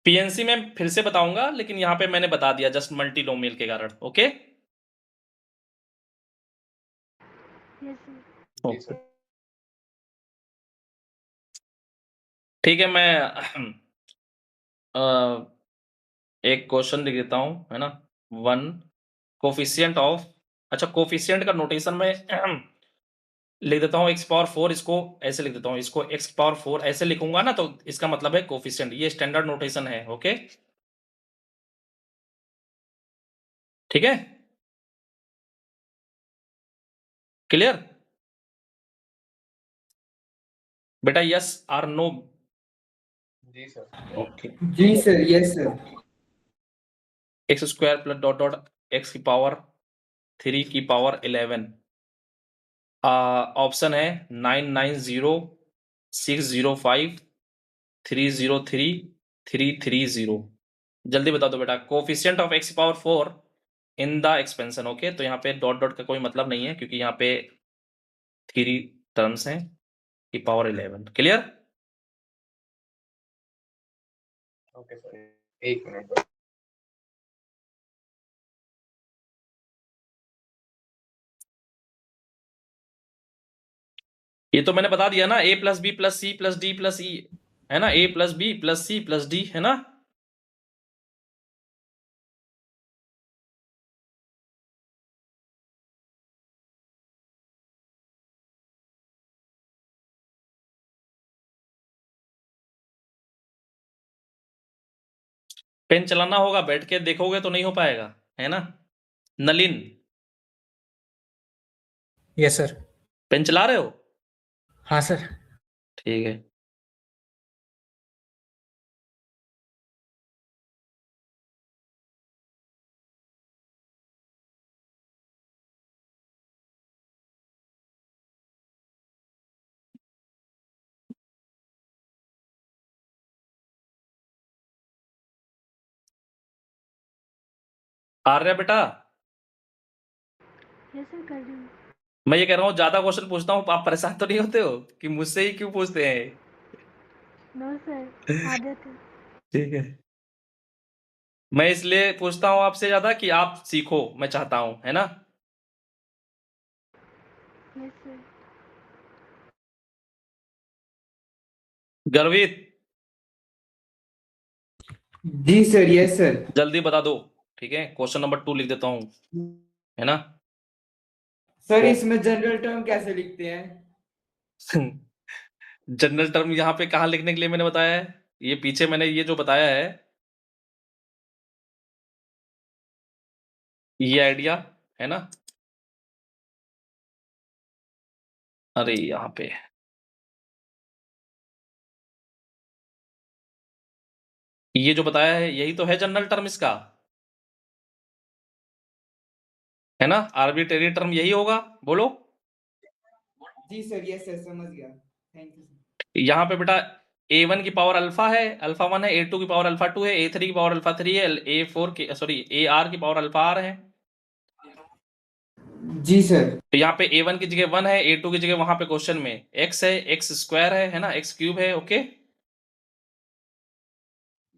पीएनसी में फिर से बताऊंगा, लेकिन यहां पे मैंने बता दिया जस्ट मल्टीनोमियल के कारण, ओके। Yes sir. जी सर। ठीक है, मैं एक क्वेश्चन लिख देता हूं, है ना? 1 कोफिशिएंट ऑफ, अच्छा कोफिशिएंट का नोटेशन में लिख देता हूँ x⁴, इसको ऐसे लिख देता हूँ, इसको x⁴ ऐसे लिखूंगा ना, तो इसका मतलब है कोफिशिएंट, ये स्टैंडर्ड नोटेशन है, ओके। ठीक है, क्लियर बेटा? यस और नो? जी सर। ओके, जी sir. Yes sir. x² plus dot dot x की पावर 3 की पावर 11, ऑप्शन है 990,605,303,330। जल्दी बता दो बेटा, coefficient of x⁴ in the expansion, okay. तो यहाँ पे डॉट डॉट का कोई मतलब नहीं है, क्योंकि यहाँ पे 3 टर्म्स हैं की power 11, clear? Okay sir, 1 minute. ये तो मैंने बता दिया ना, a plus B plus C plus D plus E, है ना? a plus B plus C plus D, है ना? पेन चलाना होगा, बैठ के देखोगे तो नहीं हो पाएगा, है ना? Nalin, yes sir. पेन चला रहे हो? हाँ सर। ठीक है, आर्या बेटा, यस सर कर रही हूँ। मैं ये कह रहा हूँ ज्यादा क्वेश्चन पूछता हूँ, आप परेशान तो नहीं होते हो कि मुझसे ही क्यों पूछते हैं? नो सर, आदत है। ठीक है, मैं इसलिए पूछता हूँ आपसे ज्यादा कि आप सीखो, मैं चाहता हूँ, है ना? Yes sir. गर्वित, जी सर, यस सर। जल्दी बता दो। ठीक है, क्वेश्चन नंबर 2 लिख देता हूँ, है ना? सर वो इसमें जनरल टर्म कैसे लिखते हैं? जनरल टर्म यहाँ पे कहाँ लिखने के लिए मैंने बताया है? ये पीछे मैंने ये जो बताया है, ये आइडिया, है ना? अरे यहाँ पे ये जो बताया है, यही तो है जनरल टर्म इसका, है ना? आर्बिट्रेरी टर्म यही होगा, बोलो। जी सर, यस सर, समझ गया। Thank you sir. यहाँ पे बेटा a1 की पावर अल्फा है, अल्फा 1 है, a2 की पावर अल्फा 2 है, a3 की पावर अल्फा 3 है, a4 की सॉरी ar की पावर अल्फा r है। जी सर। तो यहाँ पे a1 की जगह 1 है, a2 की जगह वहां पे क्वेश्चन में x है, x स्क्वायर है ना, x क्यूब है। Okay,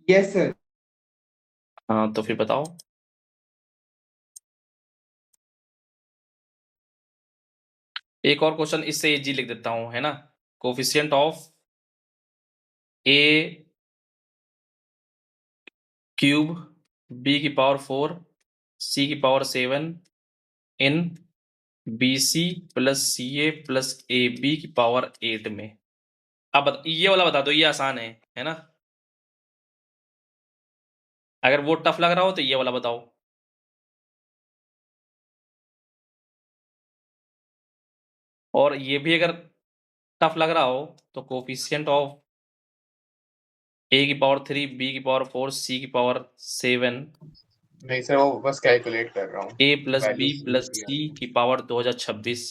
yes sir. हाँ तो फिर बताओ। एक और क्वेश्चन इससे इजी लिख देता हूं, है ना? Coefficient of a cube b की पावर 4 c की पावर 7 इन bc plus ca plus ab की पावर 8 में। अब ये वाला बता दो, ये आसान है ना? अगर वो टफ लग रहा हो तो ये वाला बताओ। और ये भी अगर टफ लग रहा हो तो कोफिशिएंट ऑफ a की पावर 3 b की पावर 4 c की पावर 7 नहीं सर, वो बस कैलकुलेट कर रहा हूँ a plus b values plus c की पावर 2026,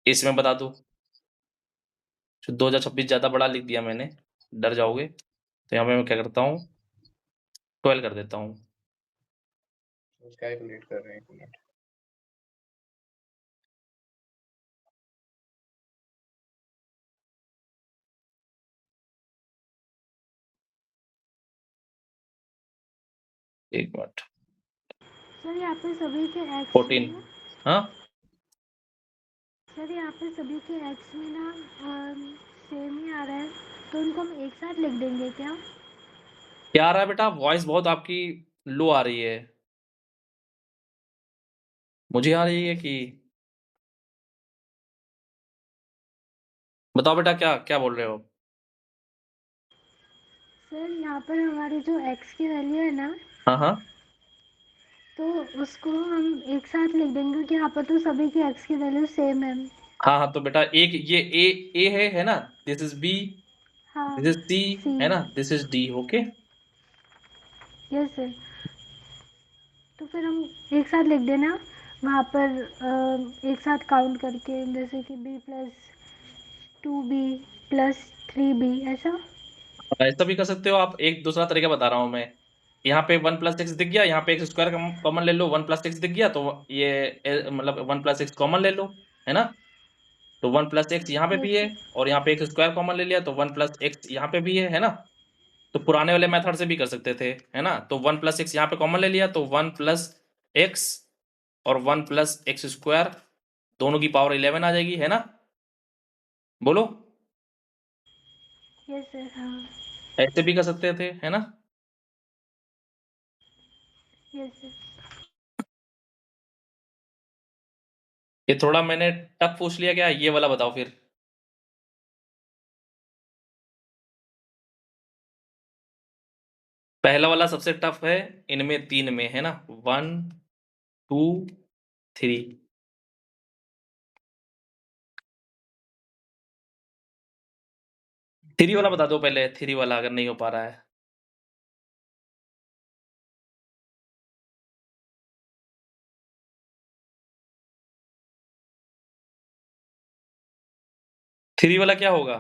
इसमें बता दो। 2026 ज्यादा बड़ा लिख दिया मैंने, डर जाओगे, तो यहाँ पे मैं क्या करता हूँ, 12 कर देता हूँ। कैलकुलेट कर रहे हैं, एक मिनट। एक मिनट, सर यहाँ पे सभी के एक्स 14, में, हाँ सर यहाँ पे सभी के एक्स में ना सेम ही आ रहा है, तो उनको हम एक साथ लिख देंगे क्या? क्या आ रहा है बेटा? वॉइस बहुत आपकी लो आ रही है, मुझे आ रही है कि बताओ बेटा, क्या क्या बोल रहे हो? सर यहाँ पर हमारी जो एक्स की वैल्यू है ना, हाँ हाँ तो उसको हम एक साथ लिख देंगे कि यहाँ पर तो सभी की एक्स की वैल्यू सेम है। हाँ हाँ, तो बेटा एक ये ए है ना? दिस इज बी, हाँ, दिस इज सी, सी। है ना? This is D. Okay, yes sir. तो फिर हम एक साथ लिख देना वहाँ पर, एक साथ काउंट करके, जैसे कि b plus 2b plus 3b, ऐसा। ऐसा भी कर सकते हो आप। एक दूसरा तरीका बता रहा हूँ मैं, यहाँ पे 1 प्लस एक्स दिख गया, यहाँ पे एक्स स्क्वायर कॉमन ले लो, 1 प्लस एक्स दिख गया तो ये मतलब 1 प्लस एक्स कॉमन ले लो, है ना? तो 1 प्लस एक्स यहाँ पे यस भी है, सर। और यहाँ पे एक्स स्क्वायर कॉमन ले लिया तो 1 प्लस एक्स यहाँ पे भी है ना? तो पुराने वाले मेथड से भी कर सकते थे, है ना? तो 1 प्लस एक्स यहाँ पे कॉमन ले लिया तो 1 प्लस एक्स और 1 प्लस एक्स स्क्वायर दोनों की पावर 11 आ जाएगी, है ना? बोलो, यस सर। हाँ। ऐसे भी कर सकते थे, है ना? Yes sir. ये थोड़ा मैंने टफ पूछ लिया क्या? ये वाला बताओ फिर। पहला वाला सबसे टफ है इनमें तीन में, है ना? 1 2 3। थ्री वाला बता दो पहले, थ्री वाला अगर नहीं हो पा रहा है। थ्री वाला क्या होगा?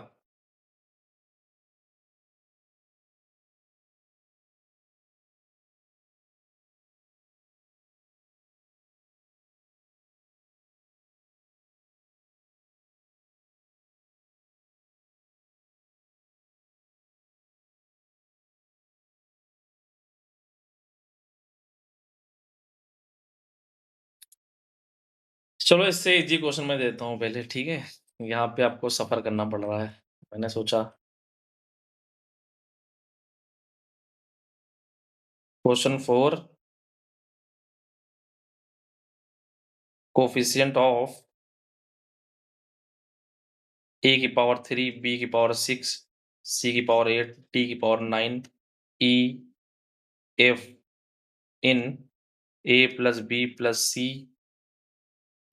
चलो इससे इजी क्वेश्चन मैं देता हूँ पहले, ठीक है? यहाँ पे आपको सफर करना पड़ रहा है, मैंने सोचा क्वेश्चन 4 कोफिशिएंट ऑफ a की पावर 3 b की पावर 6 c की पावर 8 d की power 9 e f in a plus b plus c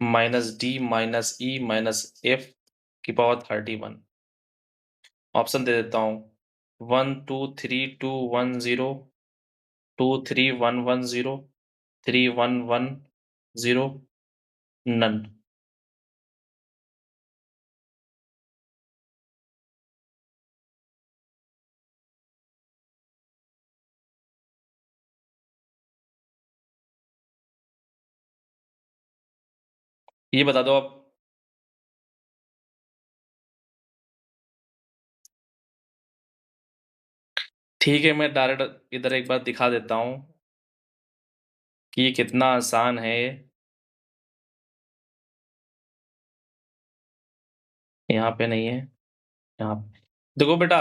minus d minus e minus f की पावर 31। ऑप्शन दे देता हूँ 1 2 3 2 1 0 2 3 1 1 0 3 1 1 0 none। ये बता दो आप। ठीक है, मैं डायरेक्ट इधर एक बार दिखा देता हूँ कि ये कितना आसान है। यहाँ पे नहीं है, यहाँ पे देखो बेटा,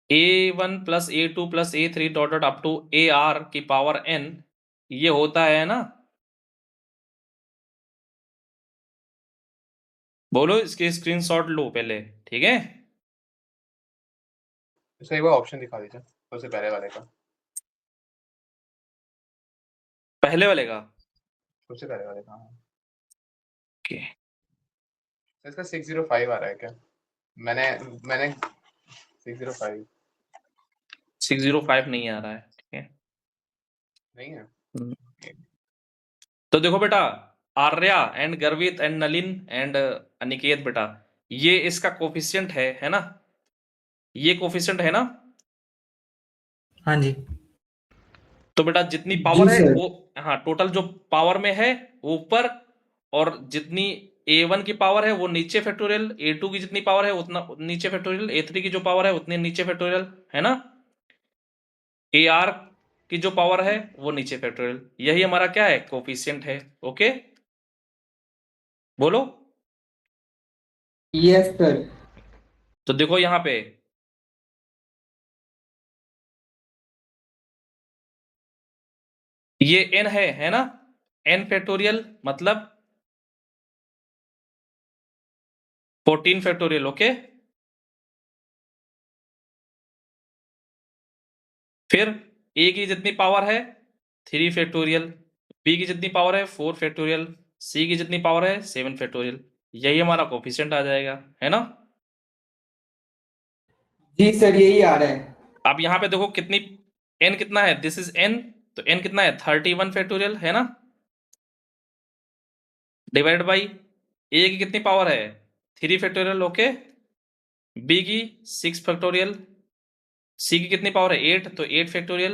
a1 plus a2 plus a3 dot dot up to ar की पावर n, ये होता है ना? बोलो, इसके स्क्रीनशॉट लो पहले, ठीक है? सर एक बार ऑप्शन दिखा दीजिए सबसे पहले वाले का, पहले वाले का सबसे पहले वाले का। हाँ ओके। सर इसका 605 आ रहा है क्या? मैंने 605 605 नहीं आ रहा है, ठीक है? नहीं है। तो देखो बेटा, आर्या एंड गर्वित एंड नलिन एंड अनिकेत बेटा, ये इसका कोफिशिएंट है ना? ये कोफिशिएंट है ना? हाँ जी। तो बेटा जितनी पावर है सर। वो, हाँ, टोटल जो पावर में है वो ऊपर, और जितनी a1 की पावर है वो नीचे फैक्टोरियल, a2 की जितनी पावर है उतना नीचे फैक्टोरियल, a3 की जो पावर है उतनी नीचे फैक्टोरियल, है ना? ar की जो पावर है वो नीचे फैक्टोरियल, यही हमारा क्या है? कोफिशिएंट है। ओके, बोलो। Yes sir. तो देखो यहाँ पे ये n है ना? n फैक्टोरियल मतलब 14 फैक्टोरियल। ओके, फिर a की जितनी पावर है 3 फैक्टोरियल, b की जितनी पावर है 4 फैक्टोरियल, c की जितनी पावर है 7 फैक्टोरियल, यही हमारा कोफिशिएंट आ जाएगा, है ना? जी सर, यही आ रहा है। अब यहाँ पे देखो कितनी n कितना है, दिस इज n, तो n कितना है 31 फैक्टोरियल, है ना? डिवाइड बाई a की कितनी पावर है 3 फैक्टोरियल, ओके, b की 6 फैक्टोरियल, c की कितनी पावर है 8, तो 8 फैक्टोरियल,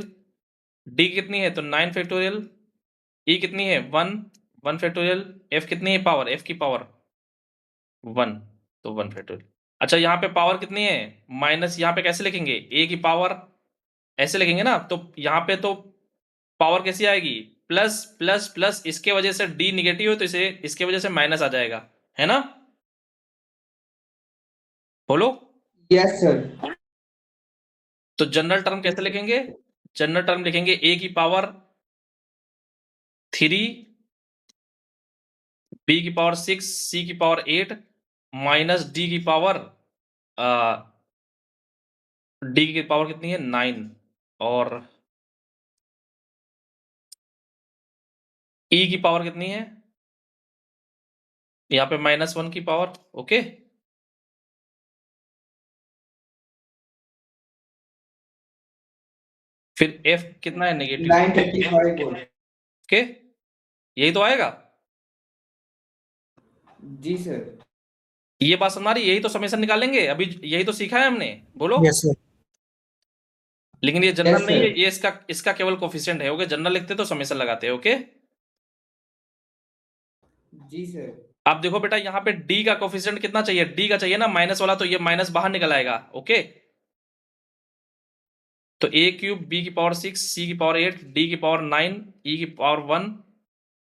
d कितनी है तो 9 फैक्टोरियल, e कितनी है 1 फैक्टोरियल, f कितनी है पावर, f की पावर 1, तो 1 फैक्टोरियल। अच्छा, यहाँ पे पावर कितनी है माइनस, यहाँ पे कैसे लिखेंगे, a की पावर ऐसे लिखेंगे ना, तो यहाँ पे तो पावर कैसी आएगी, प्लस प्लस प्लस, इसके वजह से d निगेटिव है तो इसे इसके वजह से माइनस आ जाएगा, है ना? बोलो। Yes sir. तो जनरल टर्म कैसे लिखेंगे? जनरल टर्म लिखेंगे a की पावर 3, b की पावर 6, c की पावर 8 माइनस d की पावर d की पावर कितनी है 9, और e की पावर कितनी है यहाँ पे -1 की पावर। ओके, फिर f कितना है नेगेटिव। 935 वोल्ट। ओके, यही तो आएगा। जी सर। ये बात समझ आ रही, यही तो समेशन निकालेंगे अभी, यही तो सीखा है हमने, बोलो। Yes sir. लेकिन ये जनरल Yes, नहीं है, sir. ये इसका केवल कोफिशिएंट है। ओके, जनरल लिखते तो समेशन लगाते हैं। ओके, जी सर। अब देखो बेटा, यहाँ पे d का कोफिशिएंट कितना चाहिए, d का चाहिए ना माइनस वाला, तो ये माइनस बाहर निकल आएगा। ओके, तो a क्यूब, b की पावर 6, c की पावर 8, d की पावर 9, e की पावर 1,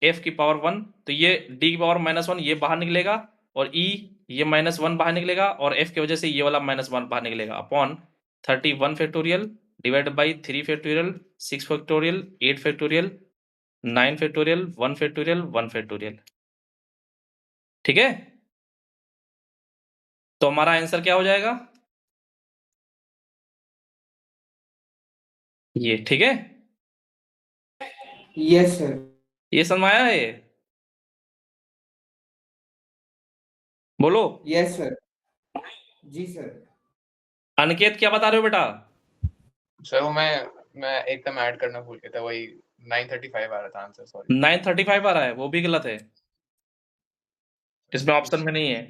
f की पावर 1, तो ये d की पावर -1 ये बाहर निकलेगा, और e ये -1 बाहर निकलेगा, और f की वजह से ये वाला -1 बाहर निकलेगा, upon 31 factorial divided by 3 factorial 6 factorial 8 factorial 9 factorial 1 factorial 1 factorial. ठीक है, तो हमारा आंसर क्या हो जाएगा ये। ठीक है, यस सर। ये समझ में आया है? बोलो। Yes sir. जी सर। अनिकेत क्या बता रहे हो बेटा? सर वो मैं एकदम ऐड करना भूल गया था, वही 935 आ रहा था आंसर, सॉरी। 935 आ रहा है, वो भी गलत है, इसमें ऑप्शन में नहीं है।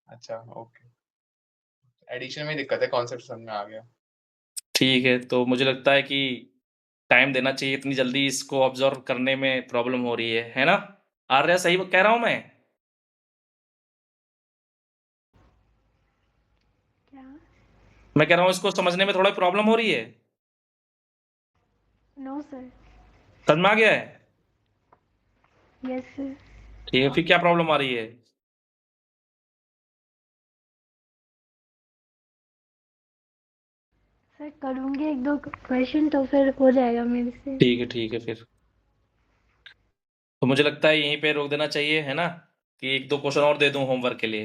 अच्छा ओके, एडिशन में दिक्कत है, कॉन्सेप्ट समझ में आ गया। ठीक है, तो मुझे लगता है कि टाइम देना चाहिए, इतनी जल्दी इसको ऑब्जर्व करने में प्रॉब्लम हो रही है ना? आर्या सही कह रहा हूं मैं? क्या? मैं कह रहा हूं इसको समझने में थोड़ा प्रॉब्लम हो रही है। No sir. समझ में आ गया है? Yes sir. ठीक है, फिर क्या प्रॉब्लम आ रही है? सर करूँगी 1-2 क्वेश्चन तो फिर हो जाएगा मेरे से। ठीक है फिर तो मुझे लगता है यहीं पे रोक देना चाहिए, है ना, कि 1-2 क्वेश्चन और दे दूं होमवर्क के लिए।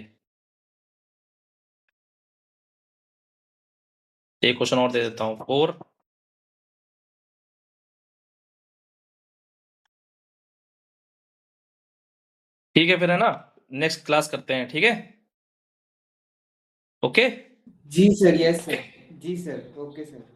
एक क्वेश्चन और दे देता हूं, 4। ठीक है फिर, है ना, नेक्स्ट क्लास करते हैं, ठीक है? ओके। जी सर। Yes sir. जी सर। Okay sir.